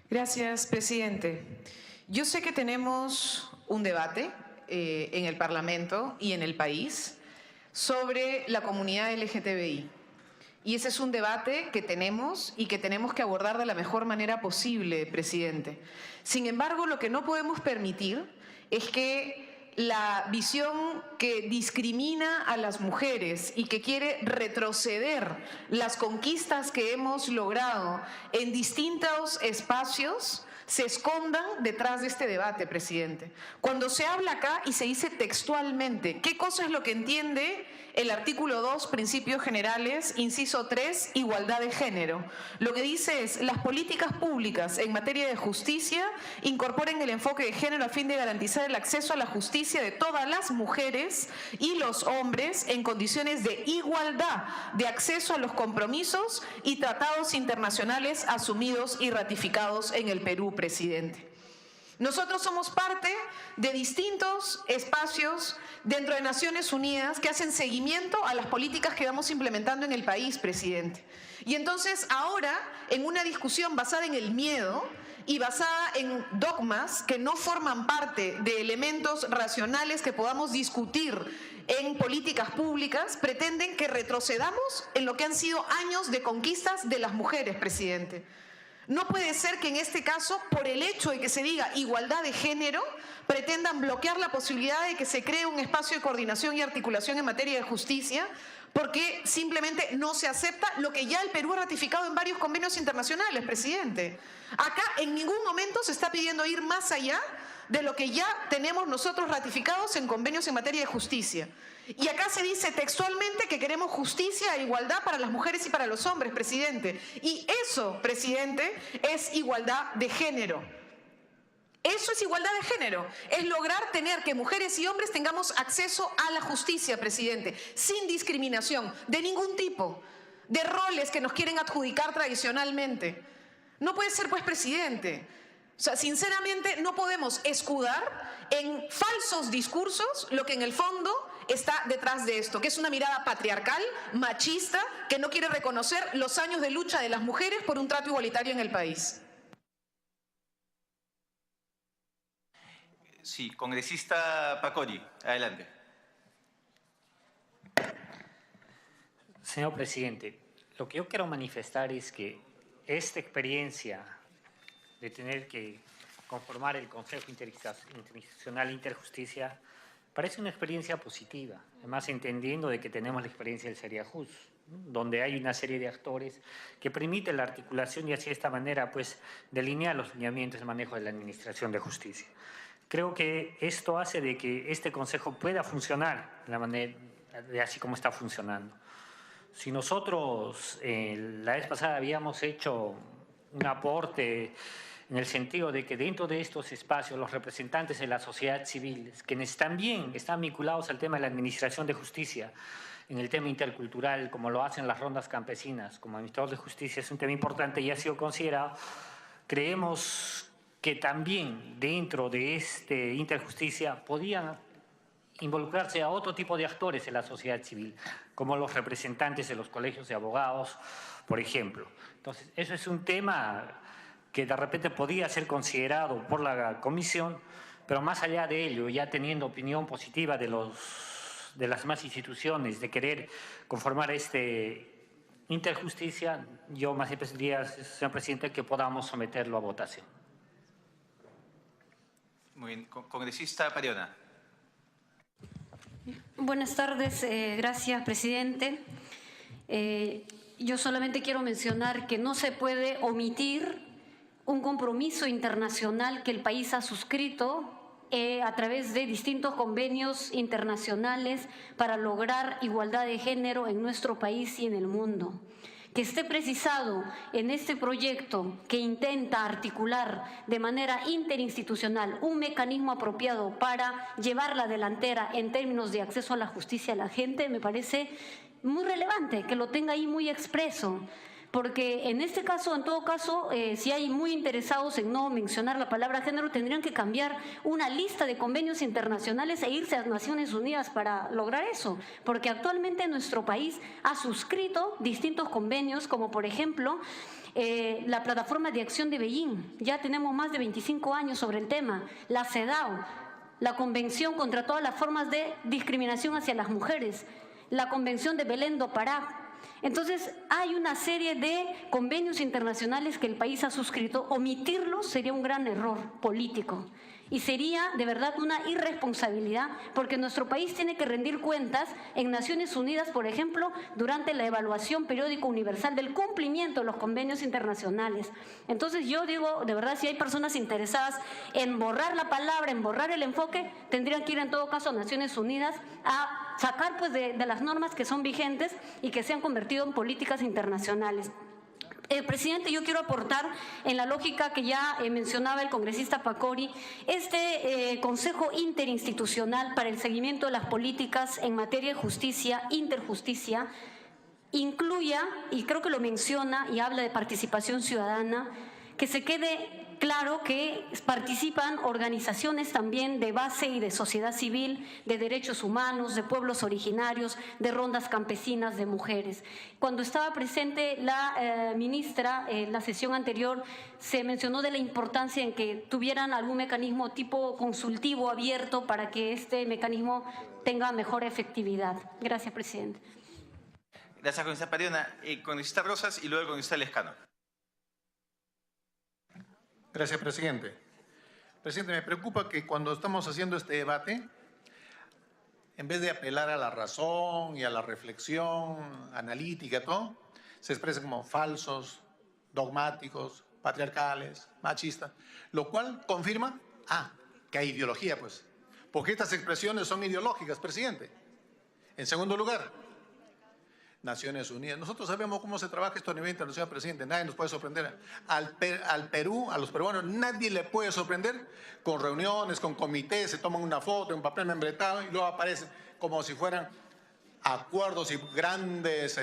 Gracias, presidente. Yo sé que tenemos un debate en el Parlamento y en el país sobre la comunidad LGTBI. Y ese es un debate que tenemos y que tenemos que abordar de la mejor manera posible, presidente. Sin embargo, lo que no podemos permitir es que la visión que discrimina a las mujeres y que quiere retroceder las conquistas que hemos logrado en distintos espacios se escondan detrás de este debate, presidente. Cuando se habla acá y se dice textualmente, ¿qué cosa es lo que entiende el artículo 2, principios generales, inciso 3, igualdad de género? Lo que dice es, las políticas públicas en materia de justicia incorporen el enfoque de género a fin de garantizar el acceso a la justicia de todas las mujeres y los hombres en condiciones de igualdad de acceso a los compromisos y tratados internacionales asumidos y ratificados en el Perú, presidente. Nosotros somos parte de distintos espacios dentro de Naciones Unidas que hacen seguimiento a las políticas que vamos implementando en el país, presidente. Y entonces ahora, en una discusión basada en el miedo y basada en dogmas que no forman parte de elementos racionales que podamos discutir en políticas públicas, pretenden que retrocedamos en lo que han sido años de conquistas de las mujeres, presidente. No puede ser que en este caso, por el hecho de que se diga igualdad de género, pretendan bloquear la posibilidad de que se cree un espacio de coordinación y articulación en materia de justicia, porque simplemente no se acepta lo que ya el Perú ha ratificado en varios convenios internacionales, presidente. Acá en ningún momento se está pidiendo ir más allá de lo que ya tenemos nosotros ratificados en convenios en materia de justicia. Y acá se dice textualmente que queremos justicia e igualdad para las mujeres y para los hombres, presidente. Y eso, presidente, es igualdad de género. Eso es igualdad de género. Es lograr tener que mujeres y hombres tengamos acceso a la justicia, presidente, sin discriminación de ningún tipo, de roles que nos quieren adjudicar tradicionalmente. No puede ser, pues, presidente. O sea, sinceramente no podemos escudar en falsos discursos lo que en el fondo está detrás de esto, que es una mirada patriarcal, machista, que no quiere reconocer los años de lucha de las mujeres por un trato igualitario en el país. Sí, congresista Pacori, adelante. Señor presidente, lo que yo quiero manifestar es que esta experiencia de tener que conformar el Consejo Interinstitucional Interjusticia parece una experiencia positiva, además entendiendo de que tenemos la experiencia del Seriajus, donde hay una serie de actores que permiten la articulación y así de esta manera pues delinear los lineamientos de manejo de la Administración de Justicia. Creo que esto hace de que este Consejo pueda funcionar de la manera de así como está funcionando. Si nosotros la vez pasada habíamos hecho un aporte en el sentido de que dentro de estos espacios los representantes de la sociedad civil, quienes también están vinculados al tema de la administración de justicia, en el tema intercultural, como lo hacen las rondas campesinas, como administrador de justicia, es un tema importante y ha sido considerado, creemos que también dentro de este interjusticia podían involucrarse a otro tipo de actores en la sociedad civil, como los representantes de los colegios de abogados, por ejemplo. Entonces, eso es un tema que de repente podía ser considerado por la comisión, pero más allá de ello, ya teniendo opinión positiva de las demás instituciones de querer conformar este interjusticia, yo más bien pediría, señor presidente, que podamos someterlo a votación. Muy bien. Congresista Pariona. Buenas tardes, gracias, presidente. Yo solamente quiero mencionar que no se puede omitir un compromiso internacional que el país ha suscrito a través de distintos convenios internacionales para lograr igualdad de género en nuestro país y en el mundo. Que esté precisado en este proyecto que intenta articular de manera interinstitucional un mecanismo apropiado para llevar la delantera en términos de acceso a la justicia a la gente, me parece muy relevante que lo tenga ahí muy expreso. Porque en este caso, en todo caso, si hay muy interesados en no mencionar la palabra género, tendrían que cambiar una lista de convenios internacionales e irse a Naciones Unidas para lograr eso. Porque actualmente nuestro país ha suscrito distintos convenios, como por ejemplo la Plataforma de Acción de Beijing. Ya tenemos más de 25 años sobre el tema. La CEDAW. la Convención contra todas las formas de discriminación hacia las mujeres, la Convención de Belém do Pará. Entonces, hay una serie de convenios internacionales que el país ha suscrito. Omitirlos sería un gran error político y sería de verdad una irresponsabilidad, porque nuestro país tiene que rendir cuentas en Naciones Unidas, por ejemplo, durante la evaluación periódica universal del cumplimiento de los convenios internacionales. Entonces, yo digo, de verdad, si hay personas interesadas en borrar la palabra, en borrar el enfoque, tendrían que ir en todo caso a Naciones Unidas a sacar pues de las normas que son vigentes y que se han convertido en políticas internacionales. Presidente, yo quiero aportar en la lógica que ya mencionaba el congresista Pacori, este Consejo Interinstitucional para el Seguimiento de las Políticas en materia de justicia, interjusticia, incluya, y creo que lo menciona y habla de participación ciudadana, que se quede claro que participan organizaciones también de base y de sociedad civil, de derechos humanos, de pueblos originarios, de rondas campesinas, de mujeres. Cuando estaba presente la ministra en la sesión anterior, se mencionó de la importancia en que tuvieran algún mecanismo tipo consultivo abierto para que este mecanismo tenga mejor efectividad. Gracias, presidente. Gracias, congresista Pariona. Congresista Rosas y luego el congresista Lescano. Gracias, presidente. Presidente, me preocupa que cuando estamos haciendo este debate, en vez de apelar a la razón y a la reflexión analítica, todo, se expresa como falsos, dogmáticos, patriarcales, machistas, lo cual confirma, que hay ideología, pues, porque estas expresiones son ideológicas, presidente. En segundo lugar, Naciones Unidas. Nosotros sabemos cómo se trabaja esto a nivel internacional, presidente. Nadie nos puede sorprender. Al Perú, a los peruanos, nadie le puede sorprender con reuniones, con comités, se toman una foto, un papel membretado y luego aparecen como si fueran acuerdos y grandes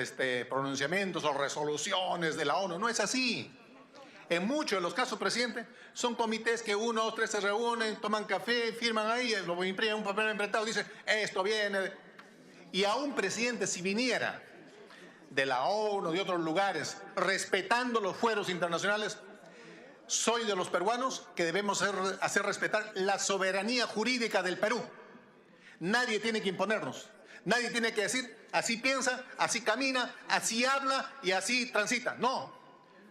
pronunciamientos o resoluciones de la ONU. No es así. En muchos de los casos, presidente, son comités que 1, 2, 3 se reúnen, toman café, firman ahí, lo imprimen un papel membretado, dicen, esto viene. Y aún, presidente, si viniera de la ONU, de otros lugares, respetando los fueros internacionales, soy de los peruanos que debemos hacer respetar la soberanía jurídica del Perú. Nadie tiene que imponernos, nadie tiene que decir, así piensa, así camina, así habla y así transita. No.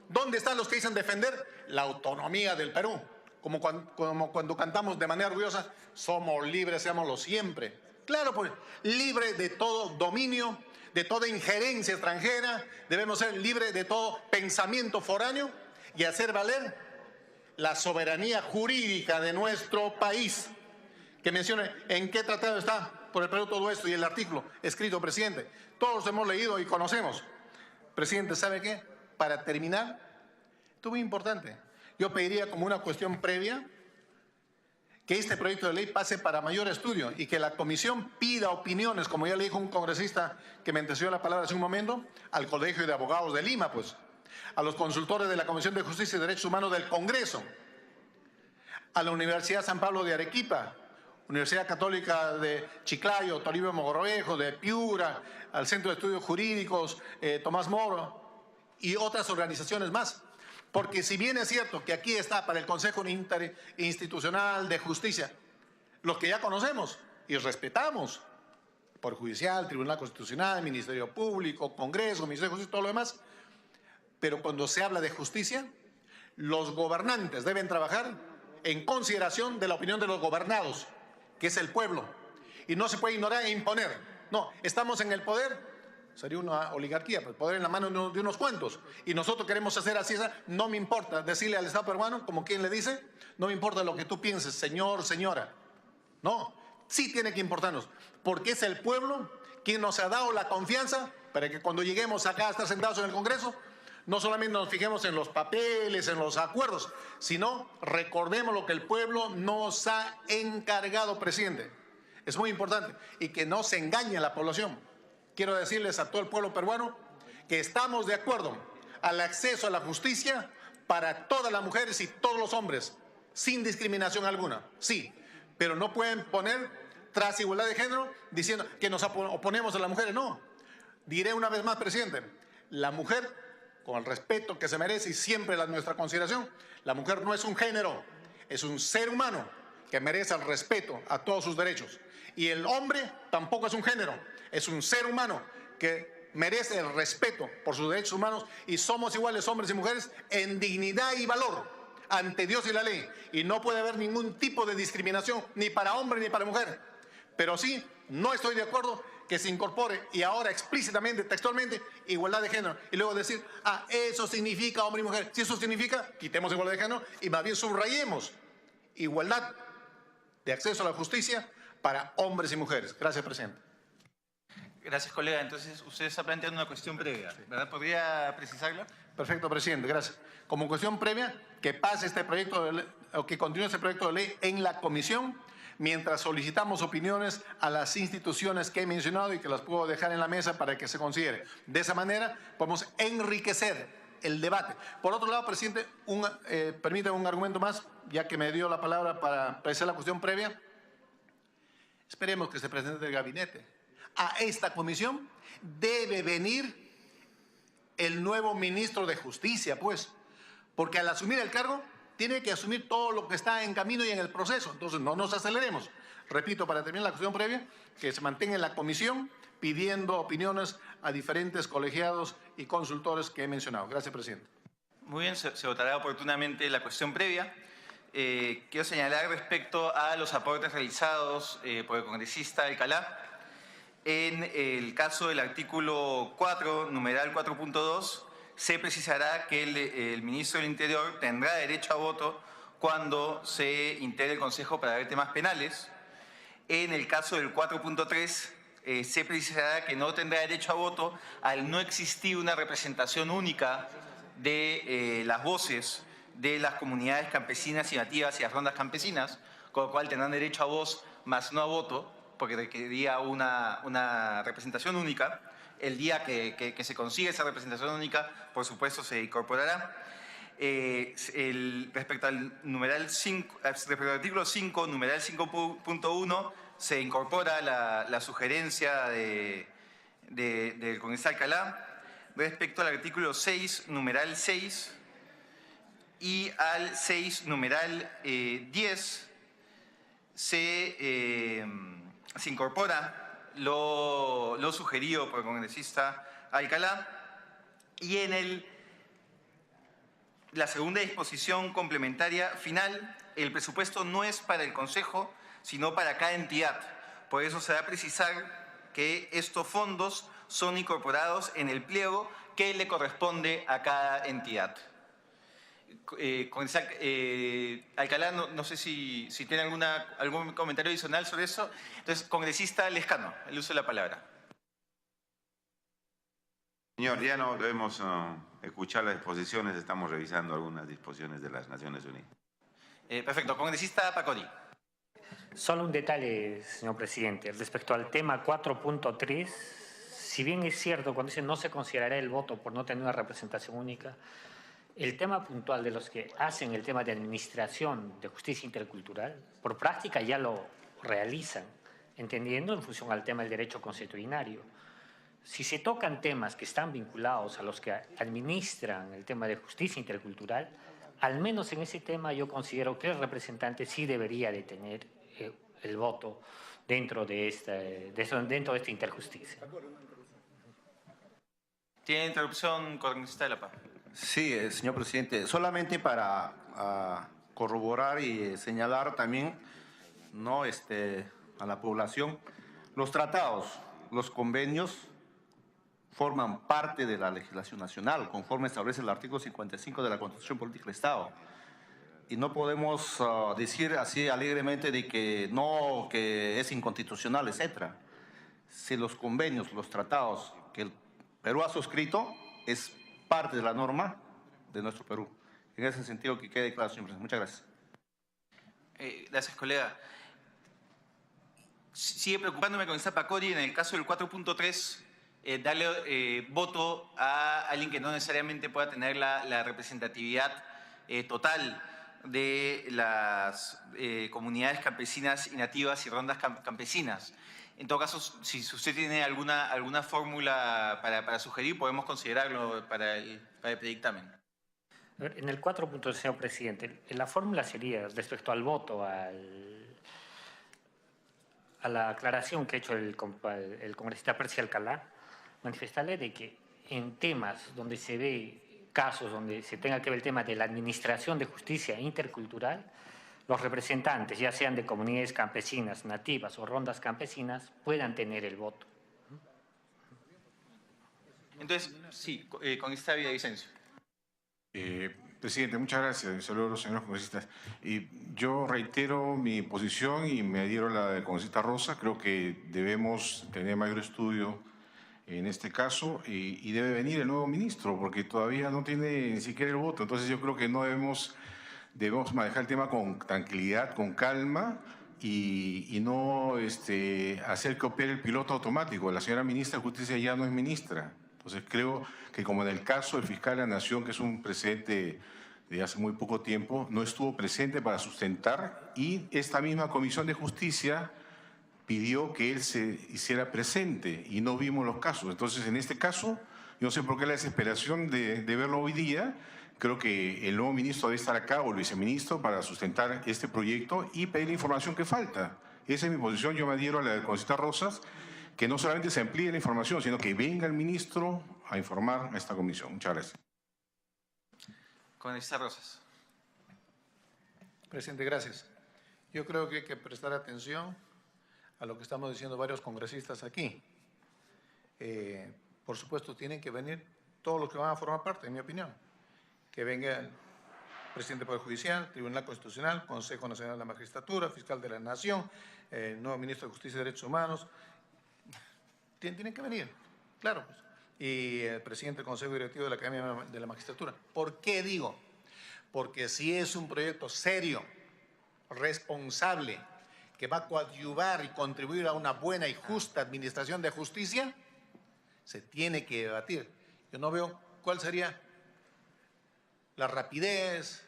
¿Dónde están los que dicen defender la autonomía del Perú? Como cuando cantamos de manera orgullosa, somos libres, seámoslo siempre. Claro, pues, libre de todo dominio, de toda injerencia extranjera, debemos ser libres de todo pensamiento foráneo y hacer valer la soberanía jurídica de nuestro país. Que mencione en qué tratado está por el Perú todo esto y el artículo escrito, presidente. Todos hemos leído y conocemos. Presidente, ¿sabe qué? Para terminar, esto es muy importante. Yo pediría como una cuestión previa que este proyecto de ley pase para mayor estudio y que la comisión pida opiniones, como ya le dijo un congresista que me antecedió la palabra hace un momento, al Colegio de Abogados de Lima, pues, a los consultores de la Comisión de Justicia y Derechos Humanos del Congreso, a la Universidad San Pablo de Arequipa, Universidad Católica de Chiclayo, Toribio Mogrovejo, de Piura, al Centro de Estudios Jurídicos, Tomás Moro y otras organizaciones más. Porque si bien es cierto que aquí está para el Consejo Interinstitucional de Justicia, los que ya conocemos y respetamos, Poder Judicial, Tribunal Constitucional, Ministerio Público, Congreso, Ministerio de Justicia, todo lo demás, pero cuando se habla de justicia, los gobernantes deben trabajar en consideración de la opinión de los gobernados, que es el pueblo, y no se puede ignorar e imponer. No, estamos en el poder. Sería una oligarquía, el poder en la mano de unos cuantos. Y nosotros queremos hacer así, no me importa decirle al Estado peruano, como quien le dice, no me importa lo que tú pienses, señor, señora. No, sí tiene que importarnos, porque es el pueblo quien nos ha dado la confianza para que cuando lleguemos acá a estar sentados en el Congreso, no solamente nos fijemos en los papeles, en los acuerdos, sino recordemos lo que el pueblo nos ha encargado, presidente. Es muy importante. Y que no se engañe a la población. Quiero decirles a todo el pueblo peruano que estamos de acuerdo al acceso a la justicia para todas las mujeres y todos los hombres, sin discriminación alguna. Sí, pero no pueden poner tras igualdad de género diciendo que nos oponemos a las mujeres. No. Diré una vez más, presidente, la mujer, con el respeto que se merece y siempre nuestra consideración, la mujer no es un género, es un ser humano que merece el respeto a todos sus derechos. Y el hombre tampoco es un género, es un ser humano que merece el respeto por sus derechos humanos y somos iguales hombres y mujeres en dignidad y valor ante Dios y la ley. Y no puede haber ningún tipo de discriminación ni para hombre ni para mujer. Pero sí, no estoy de acuerdo que se incorpore y ahora explícitamente, textualmente, igualdad de género. Y luego decir, eso significa hombre y mujer. Si eso significa, quitemos igualdad de género y más bien subrayemos igualdad de acceso a la justicia para hombres y mujeres. Gracias, presidente. Gracias, colega. Entonces, usted está planteando una cuestión previa, ¿verdad? ¿Podría precisarla? Perfecto, presidente. Gracias. Como cuestión previa, que pase este proyecto de ley, o que continúe este proyecto de ley en la comisión, mientras solicitamos opiniones a las instituciones que he mencionado y que las puedo dejar en la mesa para que se considere. De esa manera podemos enriquecer el debate. Por otro lado, presidente, permítame un argumento más, ya que me dio la palabra para precisar la cuestión previa. Esperemos que se presente el gabinete. A esta comisión debe venir el nuevo ministro de Justicia, pues, porque al asumir el cargo tiene que asumir todo lo que está en camino y en el proceso. Entonces, no nos aceleremos. Repito, para terminar la cuestión previa, que se mantenga en la comisión pidiendo opiniones a diferentes colegiados y consultores que he mencionado. Gracias, presidente. Muy bien, se votará oportunamente la cuestión previa. Quiero señalar respecto a los aportes realizados por el congresista Alcalá. En el caso del artículo 4, numeral 4.2, se precisará que el ministro del Interior tendrá derecho a voto cuando se integre el Consejo para ver temas penales. En el caso del 4.3, se precisará que no tendrá derecho a voto al no existir una representación única de las voces de las comunidades campesinas y nativas y las rondas campesinas, con lo cual tendrán derecho a voz más no a voto, porque requeriría una representación única. El día que se consiga esa representación única, por supuesto, se incorporará. Respecto al numeral 5, respecto al artículo 5, numeral 5.1, se incorpora la sugerencia del congresista Alcalá. Respecto al artículo 6, numeral 6, y al 6, numeral 10, se incorpora lo sugerido por el congresista Alcalá. Y en la segunda disposición complementaria final, el presupuesto no es para el Consejo, sino para cada entidad. Por eso se va a precisar que estos fondos son incorporados en el pliego que le corresponde a cada entidad. Alcalá, no sé si tiene algún comentario adicional sobre eso. Entonces, congresista Lescano, el uso de la palabra. Señor, ya no debemos escuchar las disposiciones, estamos revisando algunas disposiciones de las Naciones Unidas. Perfecto. Congresista Pacori. Solo un detalle, señor presidente. Respecto al tema 4.3, si bien es cierto, cuando dice no se considerará el voto por no tener una representación única, el tema puntual de los que hacen el tema de administración de justicia intercultural, por práctica ya lo realizan, entendiendo en función al tema del derecho consuetudinario. Si se tocan temas que están vinculados a los que administran el tema de justicia intercultural, al menos en ese tema yo considero que el representante sí debería de tener el voto dentro de esta interjusticia. ¿Tiene interrupción, congresista de la Paz? Sí, señor presidente, solamente para corroborar y señalar también a la población, los tratados, los convenios forman parte de la legislación nacional, conforme establece el artículo 55 de la Constitución Política del Estado. Y no podemos decir así alegremente de que no, que es inconstitucional, etc. Si los convenios, los tratados que el Perú ha suscrito, es parte de la norma de nuestro Perú. En ese sentido, que quede claro, señor presidente. Muchas gracias. Gracias, colega. Sigue preocupándome con esta Pacori en el caso del 4.3, darle voto a alguien que no necesariamente pueda tener la representatividad total de las comunidades campesinas y nativas y rondas campesinas. En todo caso, si usted tiene alguna fórmula para sugerir, podemos considerarlo para el predictamen. En el 4.0, señor presidente, la fórmula sería respecto al voto al a la aclaración que ha hecho el congresista Percy Alcalá, manifestarle de que en temas donde se ve casos donde se tenga que ver el tema de la administración de justicia intercultural, los representantes, ya sean de comunidades campesinas, nativas o rondas campesinas, puedan tener el voto. Entonces, sí, congresista Villavicencio. Presidente, muchas gracias. Saludos a los señores congresistas. Yo reitero mi posición y me adhiero a la del congresista Rosa. Creo que debemos tener mayor estudio en este caso y debe venir el nuevo ministro porque todavía no tiene ni siquiera el voto. Entonces yo creo que no debemos manejar el tema con tranquilidad, con calma y no hacer que opere el piloto automático. La señora ministra de Justicia ya no es ministra. Entonces creo que como en el caso del fiscal de la Nación, que es un precedente de hace muy poco tiempo, no estuvo presente para sustentar y esta misma Comisión de Justicia pidió que él se hiciera presente y no vimos los casos. Entonces en este caso, yo no sé por qué la desesperación de verlo hoy día. Creo que el nuevo ministro debe estar acá o el viceministro para sustentar este proyecto y pedir la información que falta. Esa es mi posición, yo me adhiero a la del congresista Rosas, que no solamente se amplíe la información, sino que venga el ministro a informar a esta comisión. Muchas gracias. Congresista Rosas. Presidente, gracias. Yo creo que hay que prestar atención a lo que estamos diciendo varios congresistas aquí. Por supuesto, tienen que venir todos los que van a formar parte, en mi opinión. Que venga el presidente del Poder Judicial, Tribunal Constitucional, Consejo Nacional de la Magistratura, Fiscal de la Nación, nuevo Ministro de Justicia y Derechos Humanos. Tienen que venir, claro. Pues. Y el presidente del Consejo Directivo de la Academia de la Magistratura. ¿Por qué digo? Porque si es un proyecto serio, responsable, que va a coadyuvar y contribuir a una buena y justa administración de justicia, se tiene que debatir. Yo no veo cuál sería la rapidez,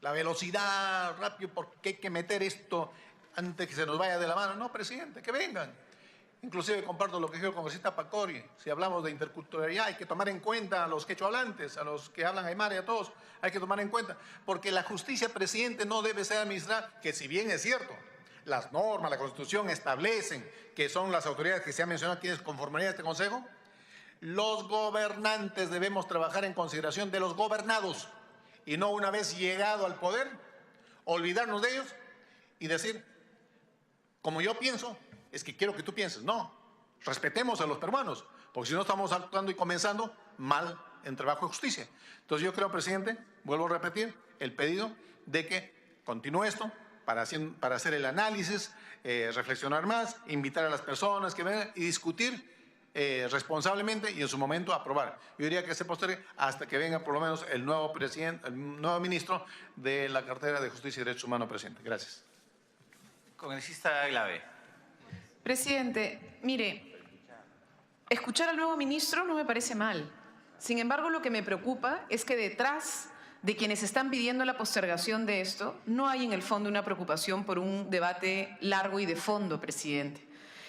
la velocidad, rápido, porque hay que meter esto antes que se nos vaya de la mano. No, presidente, que vengan. Inclusive comparto lo que dijo el congresista Pacori. Si hablamos de interculturalidad, hay que tomar en cuenta a los quechohablantes, a los que hablan aymara y a todos. Hay que tomar en cuenta. Porque la justicia, presidente, no debe ser administrada, que si bien es cierto, las normas, la Constitución establecen que son las autoridades que se han mencionado quienes conformarían este Consejo, los gobernantes debemos trabajar en consideración de los gobernados y no una vez llegado al poder, olvidarnos de ellos y decir, como yo pienso, es que quiero que tú pienses. No, respetemos a los peruanos, porque si no estamos actuando y comenzando mal en trabajo de justicia. Entonces yo creo, presidente, vuelvo a repetir, el pedido de que continúe esto para hacer el análisis, reflexionar más, invitar a las personas que vengan y discutir responsablemente y en su momento aprobar. Yo diría que se postere hasta que venga por lo menos el nuevo presidente, el nuevo ministro de la cartera de Justicia y Derechos Humanos, presidente. Gracias. Congresista Glave. Presidente, mire, escuchar al nuevo ministro no me parece mal. Sin embargo, lo que me preocupa es que detrás de quienes están pidiendo la postergación de esto, no hay en el fondo una preocupación por un debate largo y de fondo, presidente.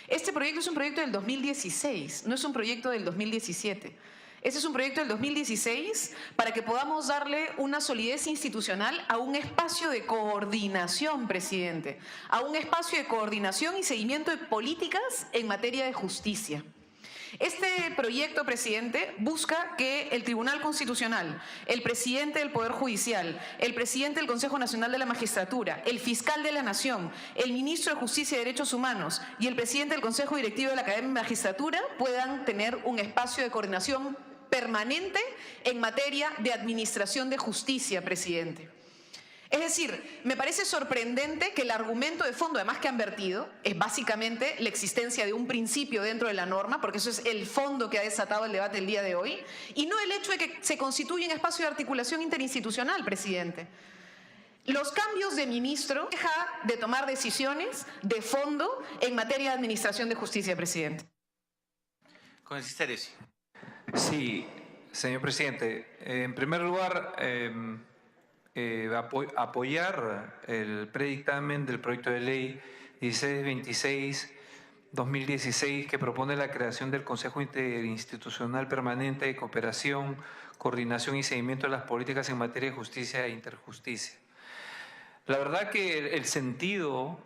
Este proyecto es un proyecto del 2016, no es un proyecto del 2017. Este es un proyecto del 2016 para que podamos darle una solidez institucional a un espacio de coordinación, presidente, a un espacio de coordinación y seguimiento de políticas en materia de justicia. Este proyecto, presidente, busca que el Tribunal Constitucional, el presidente del Poder Judicial, el presidente del Consejo Nacional de la Magistratura, el fiscal de la Nación, el ministro de Justicia y Derechos Humanos y el presidente del Consejo Directivo de la Academia de la Magistratura puedan tener un espacio de coordinación permanente en materia de administración de justicia, presidente. Es decir, me parece sorprendente que el argumento de fondo, además que han vertido, es básicamente la existencia de un principio dentro de la norma, porque eso es el fondo que ha desatado el debate el día de hoy, y no el hecho de que se constituya un espacio de articulación interinstitucional, presidente. Los cambios de ministro dejan de tomar decisiones de fondo en materia de administración de justicia, presidente. Congresista Eresi. Sí, señor presidente. En primer lugar, apoyar el predictamen del proyecto de ley 1626-2016 que propone la creación del Consejo Interinstitucional Permanente de Cooperación, Coordinación y Seguimiento de las Políticas en materia de justicia e interjusticia. La verdad que el sentido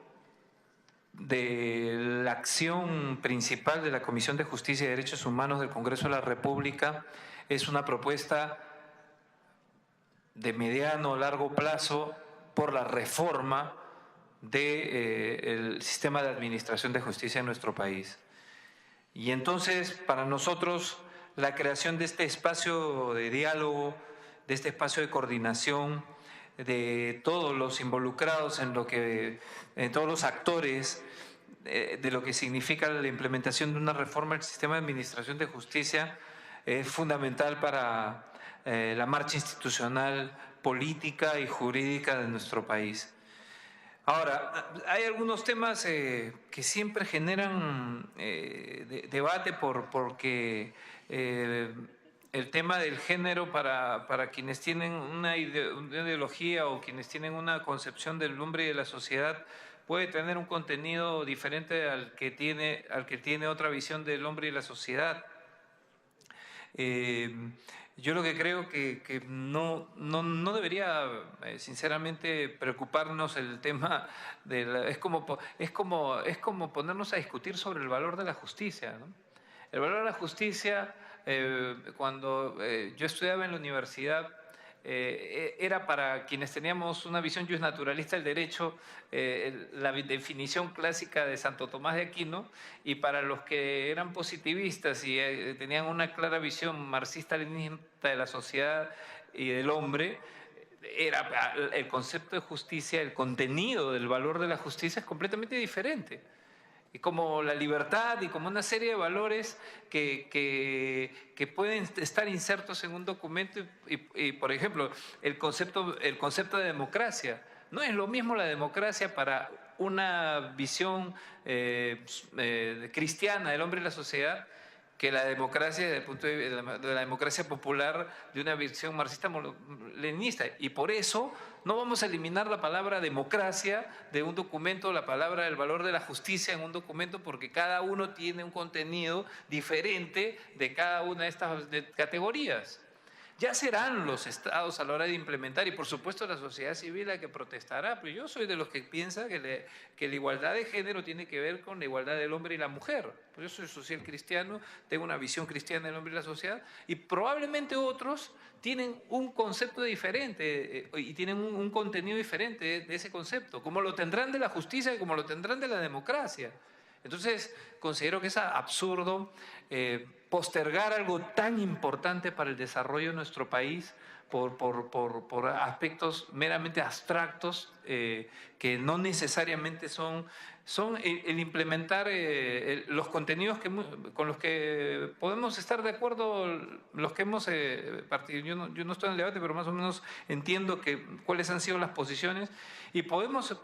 de la acción principal de la Comisión de Justicia y Derechos Humanos del Congreso de la República es una propuesta de mediano o largo plazo por la reforma del sistema de administración de justicia en nuestro país. Y entonces, para nosotros, la creación de este espacio de diálogo, de este espacio de coordinación, de todos los involucrados en todos los actores, de lo que significa la implementación de una reforma del sistema de administración de justicia, es fundamental para la marcha institucional, política y jurídica de nuestro país. Ahora, hay algunos temas que siempre generan debate porque el tema del género para quienes tienen una ideología o quienes tienen una concepción del hombre y de la sociedad puede tener un contenido diferente al que tiene otra visión del hombre y la sociedad. Yo lo que creo que no debería, sinceramente, preocuparnos el tema es como ponernos a discutir sobre el valor de la justicia, ¿no? El valor de la justicia, cuando yo estudiaba en la universidad, era para quienes teníamos una visión justnaturalista del derecho, la definición clásica de Santo Tomás de Aquino, y para los que eran positivistas y tenían una clara visión marxista-leninista de la sociedad y del hombre, era el concepto de justicia, el contenido del valor de la justicia es completamente diferente. Y como la libertad y como una serie de valores que pueden estar insertos en un documento y, por ejemplo, el concepto de democracia. No es lo mismo la democracia para una visión cristiana del hombre y la sociedad que la democracia desde el punto de la democracia popular de una visión marxista-leninista. Y por eso no vamos a eliminar la palabra democracia de un documento, la palabra del valor de la justicia en un documento, porque cada uno tiene un contenido diferente de cada una de estas categorías. Ya serán los estados a la hora de implementar y por supuesto la sociedad civil la que protestará, pero yo soy de los que piensa que la igualdad de género tiene que ver con la igualdad del hombre y la mujer. Pues yo soy social cristiano, tengo una visión cristiana del hombre y la sociedad y probablemente otros tienen un concepto diferente y tienen un contenido diferente de ese concepto, como lo tendrán de la justicia y como lo tendrán de la democracia. Entonces, considero que es absurdo postergar algo tan importante para el desarrollo de nuestro país por aspectos meramente abstractos que no necesariamente son el implementar los contenidos con los que podemos estar de acuerdo, los que hemos partido. Yo no estoy en el debate, pero más o menos entiendo cuáles han sido las posiciones y podemos,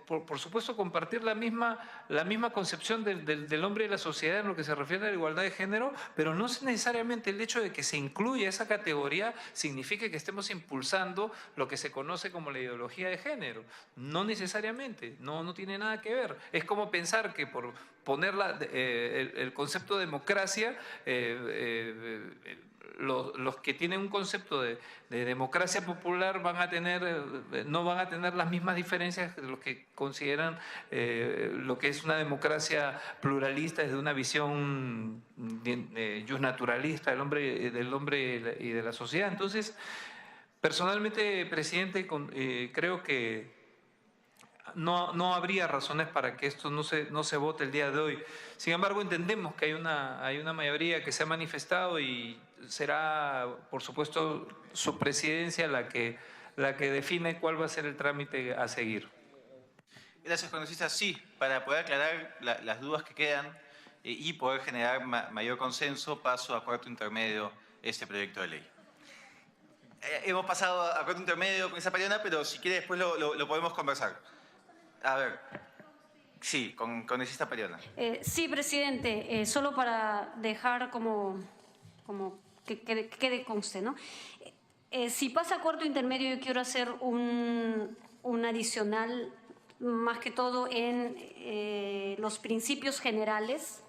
por supuesto, compartir la misma concepción del hombre y la sociedad en lo que se refiere a la igualdad de género, pero no necesariamente el hecho de que se incluya esa categoría significa que estemos impulsando lo que se conoce como la ideología de género. No necesariamente, no tiene nada que ver. Es como pensar que por poner el concepto de democracia, los que tienen un concepto de democracia popular no van a tener las mismas diferencias de los que consideran lo que es una democracia pluralista desde una visión justnaturalista del hombre y de la sociedad. Entonces, personalmente, presidente, creo que no habría razones para que esto no se vote el día de hoy. Sin embargo, entendemos que hay una mayoría que se ha manifestado y será, por supuesto, su presidencia la que define cuál va a ser el trámite a seguir. Gracias, congresista. Sí, para poder aclarar las dudas que quedan y poder generar mayor consenso, paso a cuarto intermedio este proyecto de ley. Hemos pasado a cuarto intermedio con esa Pariona, pero si quiere después lo podemos conversar. A ver, sí, con esta Pariona. Sí, presidente, solo para dejar como que quede conste, ¿no? Si pasa a cuarto intermedio, yo quiero hacer un adicional, más que todo en los principios generales.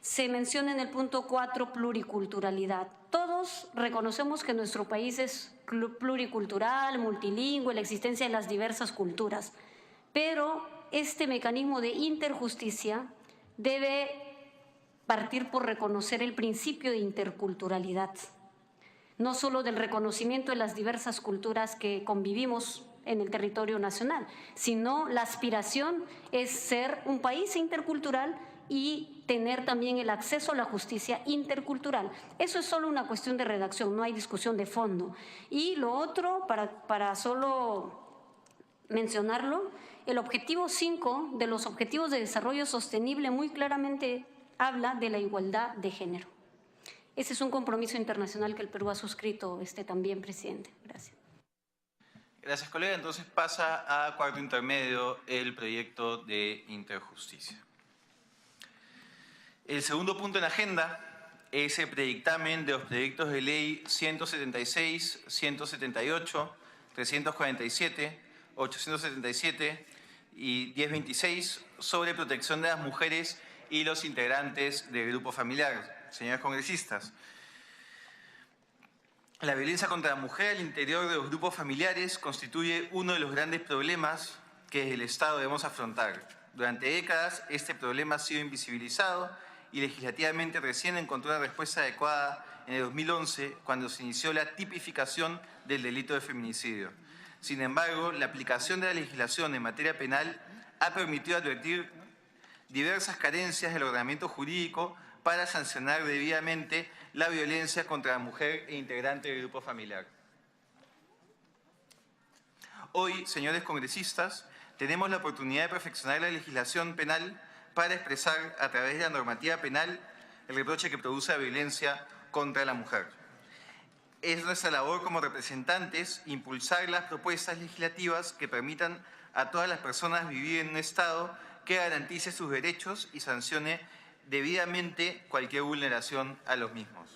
Se menciona en el punto 4 pluriculturalidad. Todos reconocemos que nuestro país es pluricultural, multilingüe, la existencia de las diversas culturas, pero este mecanismo de interjusticia debe partir por reconocer el principio de interculturalidad, no solo del reconocimiento de las diversas culturas que convivimos en el territorio nacional, sino la aspiración es ser un país intercultural y tener también el acceso a la justicia intercultural. Eso es solo una cuestión de redacción, no hay discusión de fondo. Y lo otro, para solo mencionarlo, el objetivo 5 de los Objetivos de Desarrollo Sostenible muy claramente habla de la igualdad de género. Ese es un compromiso internacional que el Perú ha suscrito también, presidente. Gracias. Gracias, colega. Entonces pasa a cuarto intermedio el proyecto de interjusticia. El segundo punto en la agenda es el predictamen de los proyectos de ley 176, 178, 347, 877 y 1026 sobre protección de las mujeres y los integrantes del grupo familiar. Señores congresistas, la violencia contra la mujer al interior de los grupos familiares constituye uno de los grandes problemas que desde el Estado debemos afrontar. Durante décadas, este problema ha sido invisibilizado y legislativamente recién encontró una respuesta adecuada en el 2011, cuando se inició la tipificación del delito de feminicidio. Sin embargo, la aplicación de la legislación en materia penal ha permitido advertir diversas carencias del ordenamiento jurídico para sancionar debidamente la violencia contra la mujer e integrante del grupo familiar. Hoy, señores congresistas, tenemos la oportunidad de perfeccionar la legislación penal para expresar a través de la normativa penal el reproche que produce la violencia contra la mujer. Es nuestra labor como representantes impulsar las propuestas legislativas que permitan a todas las personas vivir en un Estado que garantice sus derechos y sancione debidamente cualquier vulneración a los mismos.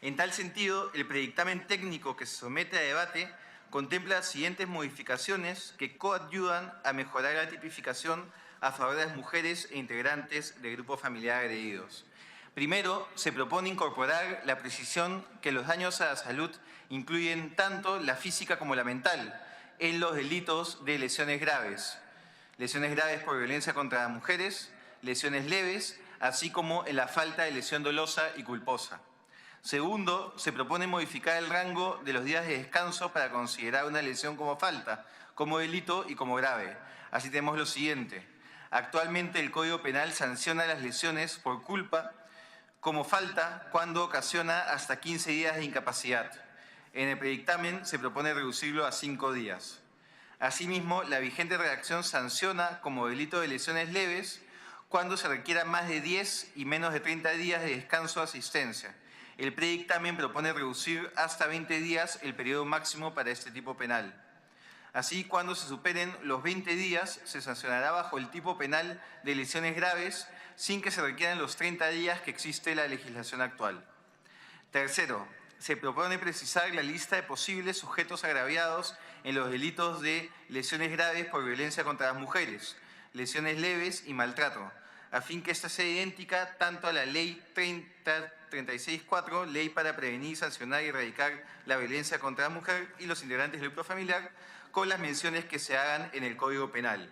En tal sentido, el predictamen técnico que se somete a debate contempla las siguientes modificaciones que coadyuvan a mejorar la tipificación a favor de las mujeres e integrantes del grupo familiar agredidos. Primero, se propone incorporar la precisión que los daños a la salud incluyen tanto la física como la mental en los delitos de lesiones graves por violencia contra las mujeres, lesiones leves, así como en la falta de lesión dolosa y culposa. Segundo, se propone modificar el rango de los días de descanso para considerar una lesión como falta, como delito y como grave. Así tenemos lo siguiente. Actualmente el Código Penal sanciona las lesiones por culpa como falta cuando ocasiona hasta 15 días de incapacidad. En el predictamen se propone reducirlo a 5 días. Asimismo, la vigente redacción sanciona como delito de lesiones leves cuando se requiera más de 10 y menos de 30 días de descanso o asistencia. El predictamen propone reducir hasta 20 días el periodo máximo para este tipo penal. Así, cuando se superen los 20 días, se sancionará bajo el tipo penal de lesiones graves sin que se requieran los 30 días que existe la legislación actual. Tercero, se propone precisar la lista de posibles sujetos agraviados en los delitos de lesiones graves por violencia contra las mujeres, lesiones leves y maltrato, a fin que ésta sea idéntica tanto a la Ley 364, Ley para prevenir, sancionar y erradicar la violencia contra la mujer y los integrantes del grupo familiar, con las menciones que se hagan en el Código Penal.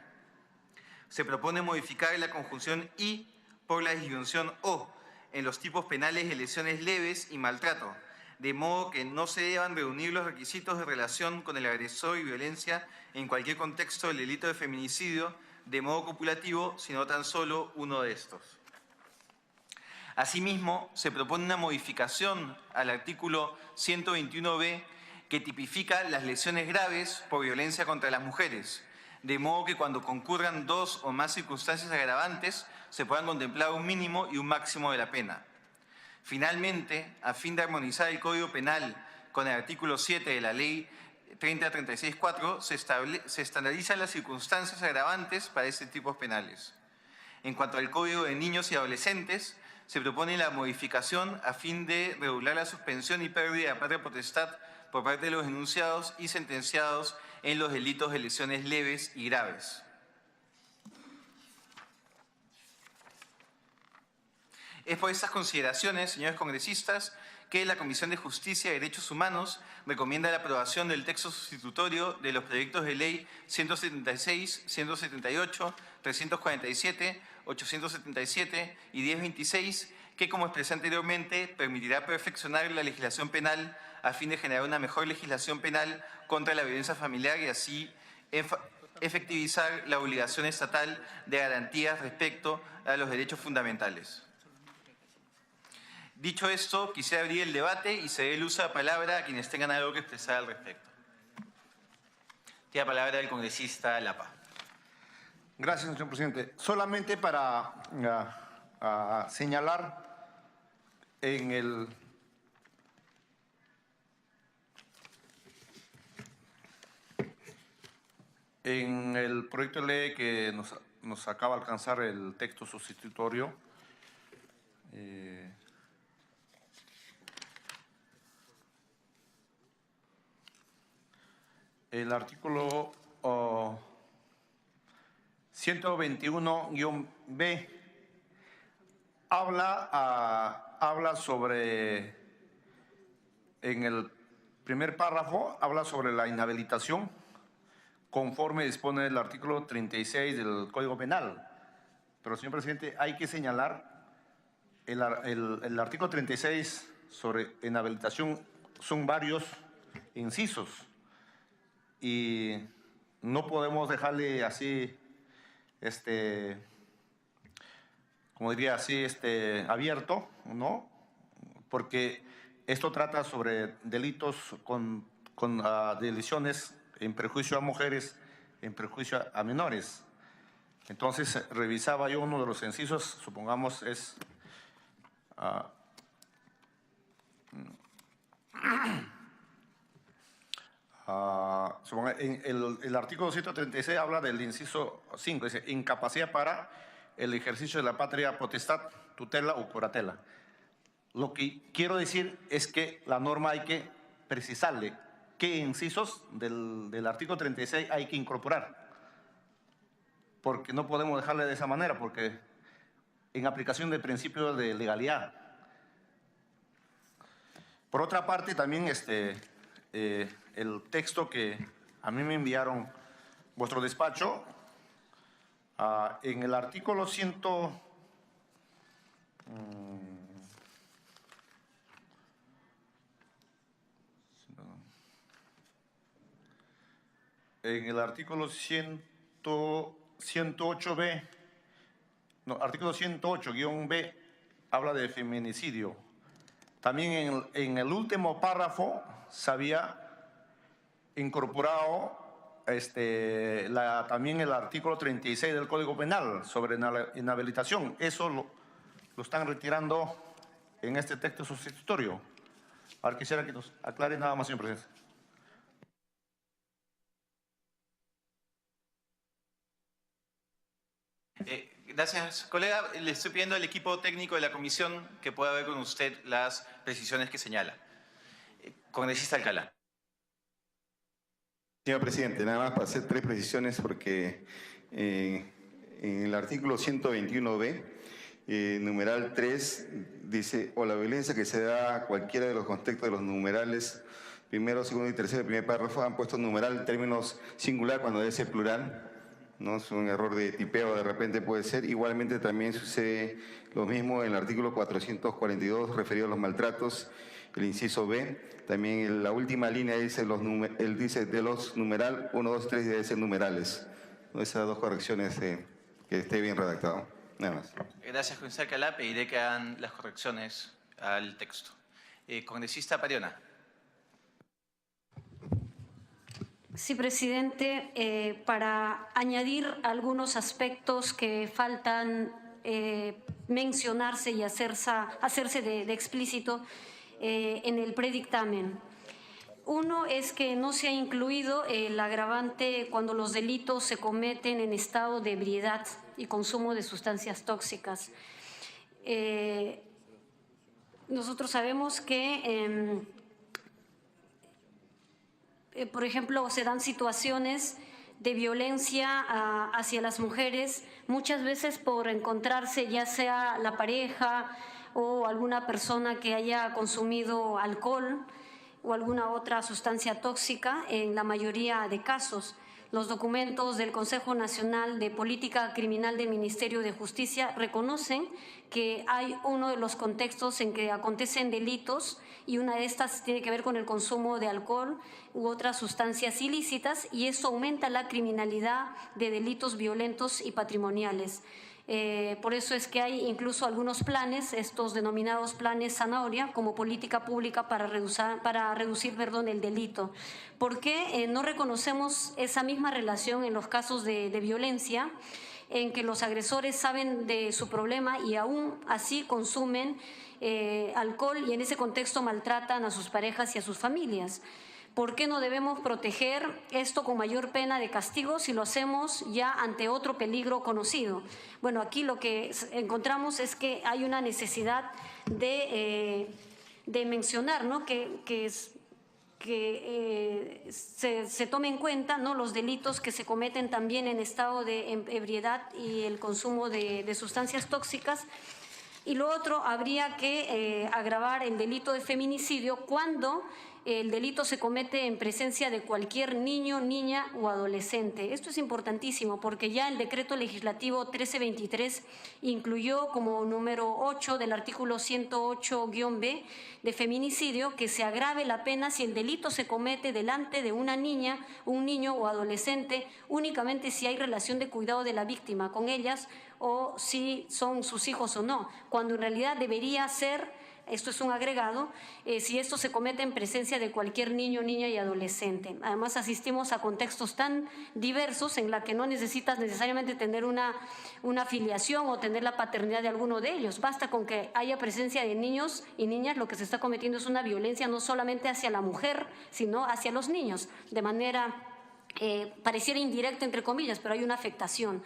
Se propone modificar la conjunción y por la disyunción o en los tipos penales de lesiones leves y maltrato, de modo que no se deban reunir los requisitos de relación con el agresor y violencia en cualquier contexto del delito de feminicidio de modo copulativo, sino tan solo uno de estos. Asimismo, se propone una modificación al artículo 121b que tipifica las lesiones graves por violencia contra las mujeres, de modo que cuando concurran 2 o más circunstancias agravantes se puedan contemplar un mínimo y un máximo de la pena. Finalmente, a fin de armonizar el Código Penal con el artículo 7 de la Ley 30364, se estandarizan las circunstancias agravantes para este tipo penales. En cuanto al Código de Niños y Adolescentes, se propone la modificación a fin de regular la suspensión y pérdida de patria potestad por parte de los denunciados y sentenciados en los delitos de lesiones leves y graves. Es por estas consideraciones, señores congresistas, que la Comisión de Justicia y Derechos Humanos recomienda la aprobación del texto sustitutorio de los proyectos de ley 176, 178, 347, 877 y 1026, que, como expresé anteriormente, permitirá perfeccionar la legislación penal a fin de generar una mejor legislación penal contra la violencia familiar y así efectivizar la obligación estatal de garantías respecto a los derechos fundamentales. Dicho esto, quisiera abrir el debate y ceder el uso de la palabra a quienes tengan algo que expresar al respecto. Tiene la palabra el congresista Lapa. Gracias, señor presidente. Solamente para señalar en el proyecto de ley que nos acaba de alcanzar el texto sustitutorio, el artículo 121-B habla sobre, en el primer párrafo, habla sobre la inhabilitación conforme dispone el artículo 36 del Código Penal. Pero, señor presidente, hay que señalar el artículo 36 sobre inhabilitación, son varios incisos y no podemos dejarle así, como diría así, abierto, ¿no? Porque esto trata sobre delitos de lesiones en perjuicio a mujeres, en perjuicio a menores. Entonces, revisaba yo uno de los incisos, supongamos es el artículo 136 habla del inciso 5, dice incapacidad para el ejercicio de la patria potestad, tutela o curatela. Lo que quiero decir es que la norma hay que precisarle qué incisos del artículo 36 hay que incorporar, porque no podemos dejarle de esa manera, porque en aplicación del principio de legalidad. Por otra parte, también el texto que a mí me enviaron vuestro despacho, en el artículo 100, en el artículo 108B, no, artículo 108-B habla de feminicidio. También en el último párrafo se había incorporado también el artículo 36 del Código Penal sobre inhabilitación. Eso lo están retirando en este texto sustitutorio. Ahora quisiera que nos aclare nada más, señor presidente. Gracias, colega. Le estoy pidiendo al equipo técnico de la comisión que pueda ver con usted las precisiones que señala. Congresista Alcalá. Señor presidente, nada más para hacer 3 precisiones porque en el artículo 121B, numeral 3, dice o la violencia que se da a cualquiera de los contextos de los numerales primero, segundo y tercero del primer párrafo, han puesto numeral en términos singular cuando debe ser plural. ¿No? Es un error de tipeo, de repente puede ser. Igualmente también sucede lo mismo en el artículo 442 referido a los maltratos, el inciso B. También en la última línea dice, dice de los numeral 1, 2, 3 debe ser numerales. Esas 2 correcciones que esté bien redactado. Nada más. Gracias, congresista Alcalá. Pediré que hagan las correcciones al texto. Congresista Pariona. Sí, presidente, para añadir algunos aspectos que faltan mencionarse y hacerse de explícito en el predictamen. Uno es que no se ha incluido el agravante cuando los delitos se cometen en estado de ebriedad y consumo de sustancias tóxicas. Nosotros sabemos que por ejemplo, se dan situaciones de violencia hacia las mujeres, muchas veces por encontrarse ya sea la pareja o alguna persona que haya consumido alcohol o alguna otra sustancia tóxica en la mayoría de casos. Los documentos del Consejo Nacional de Política Criminal del Ministerio de Justicia reconocen que hay uno de los contextos en que acontecen delitos y una de estas tiene que ver con el consumo de alcohol u otras sustancias ilícitas, y eso aumenta la criminalidad de delitos violentos y patrimoniales. Por eso es que hay incluso algunos planes, estos denominados planes zanahoria, como política pública para reducir el delito. ¿Por qué no reconocemos esa misma relación en los casos de violencia, en que los agresores saben de su problema y aún así consumen alcohol y en ese contexto maltratan a sus parejas y a sus familias? ¿Por qué no debemos proteger esto con mayor pena de castigo si lo hacemos ya ante otro peligro conocido? Bueno, aquí lo que encontramos es que hay una necesidad de mencionar, ¿no?, que se tome en cuenta, ¿no?, los delitos que se cometen también en estado de ebriedad y el consumo de sustancias tóxicas. Y lo otro, habría que agravar el delito de feminicidio cuando el delito se comete en presencia de cualquier niño, niña o adolescente. Esto es importantísimo porque ya el decreto legislativo 1323 incluyó como número 8 del artículo 108-B de feminicidio que se agrave la pena si el delito se comete delante de una niña, un niño o adolescente, únicamente si hay relación de cuidado de la víctima con ellas o si son sus hijos o no, cuando en realidad debería ser, esto es un agregado, si esto se comete en presencia de cualquier niño, niña y adolescente. Además, asistimos a contextos tan diversos en la que no necesitas necesariamente tener una filiación o tener la paternidad de alguno de ellos. Basta con que haya presencia de niños y niñas, lo que se está cometiendo es una violencia no solamente hacia la mujer, sino hacia los niños, de manera pareciera indirecta, entre comillas, pero hay una afectación.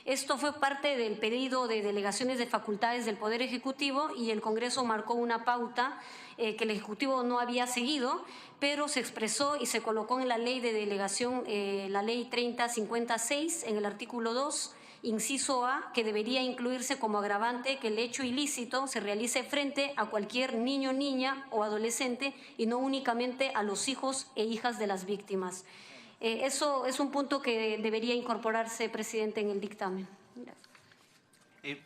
Esto fue parte del pedido de delegaciones de facultades del Poder Ejecutivo y el Congreso marcó una pauta que el Ejecutivo no había seguido, pero se expresó y se colocó en la ley de delegación, la ley 3056, en el artículo 2, inciso A, que debería incluirse como agravante que el hecho ilícito se realice frente a cualquier niño, niña o adolescente y no únicamente a los hijos e hijas de las víctimas. Eso es un punto que debería incorporarse, presidente, en el dictamen.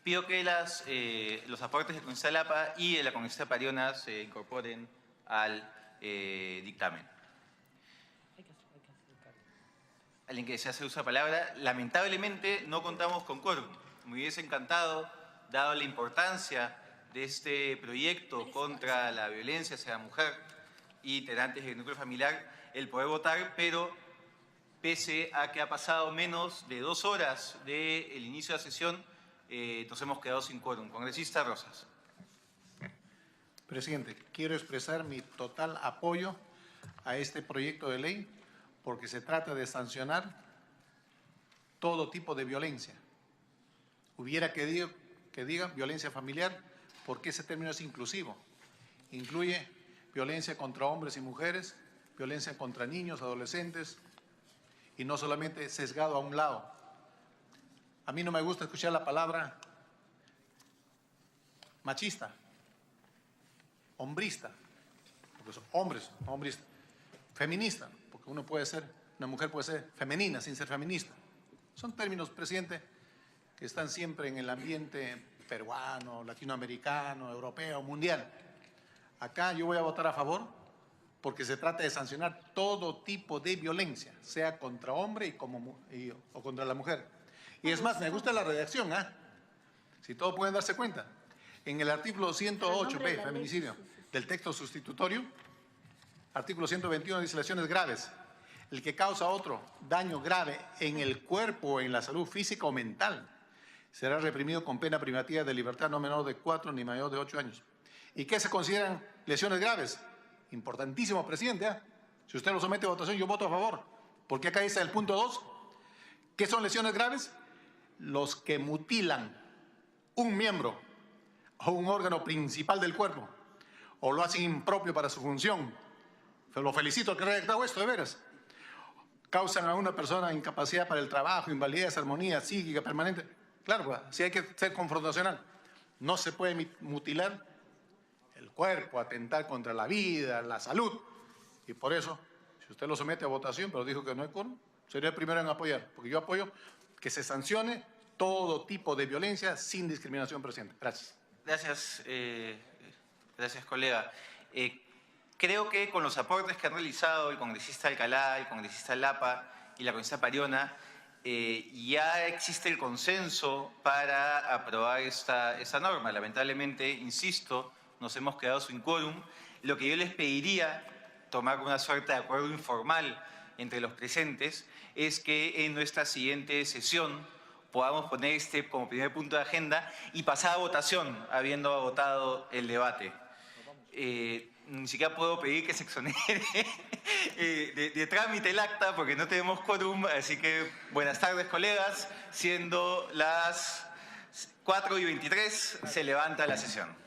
Pido que los aportes de la Congresista Lapa y de la Congresista Pariona se incorporen al dictamen. ¿Alguien que desea hacer uso de la palabra? Lamentablemente no contamos con quórum. Me hubiese encantado, dado la importancia de este proyecto contra la violencia hacia la mujer y integrantes del núcleo familiar, el poder votar, pero pese a que ha pasado menos de 2 horas del inicio de la sesión, nos hemos quedado sin quórum. Congresista Rosas. Presidente, quiero expresar mi total apoyo a este proyecto de ley porque se trata de sancionar todo tipo de violencia. Hubiera que diga violencia familiar porque ese término es inclusivo. Incluye violencia contra hombres y mujeres, violencia contra niños, adolescentes, y no solamente sesgado a un lado. A mí no me gusta escuchar la palabra machista, hombrista, porque son hombres, no hombrista, feminista, porque una mujer puede ser femenina sin ser feminista. Son términos, presidente, que están siempre en el ambiente peruano, latinoamericano, europeo, mundial. Acá yo voy a votar a favor porque se trata de sancionar todo tipo de violencia, sea contra hombre o contra la mujer. Y es más, me gusta la redacción, si todos pueden darse cuenta. En el artículo 108b, feminicidio, del texto sustitutorio, artículo 121 dice lesiones graves. El que causa otro daño grave en el cuerpo o en la salud física o mental será reprimido con pena privativa de libertad no menor de 4 ni mayor de 8 años. ¿Y qué se consideran lesiones graves? Importantísimo, presidente. Si usted lo somete a votación, yo voto a favor. Porque acá dice el punto 2. ¿Qué son lesiones graves? Los que mutilan un miembro o un órgano principal del cuerpo o lo hacen impropio para su función. Lo felicito al que ha redactado esto, de veras. Causan a una persona incapacidad para el trabajo, invalidez, desarmonía psíquica permanente. Claro, sí hay que ser confrontacional. No se puede mutilar el cuerpo, atentar contra la vida, la salud. Y por eso, si usted lo somete a votación, pero dijo que no hay quórum, sería el primero en apoyar, porque yo apoyo que se sancione todo tipo de violencia sin discriminación, presidente. Gracias. Gracias, gracias colega. Creo que con los aportes que han realizado el congresista Alcalá, el congresista Lapa y la congresista Pariona, ya existe el consenso para aprobar esta norma. Lamentablemente, insisto, nos hemos quedado sin quórum. Lo que yo les pediría, tomar una suerte de acuerdo informal entre los presentes, es que en nuestra siguiente sesión podamos poner este como primer punto de agenda y pasar a votación, habiendo agotado el debate. Ni siquiera puedo pedir que se exonere de trámite el acta porque no tenemos quórum, así que buenas tardes, colegas. Siendo las 4:23, se levanta la sesión.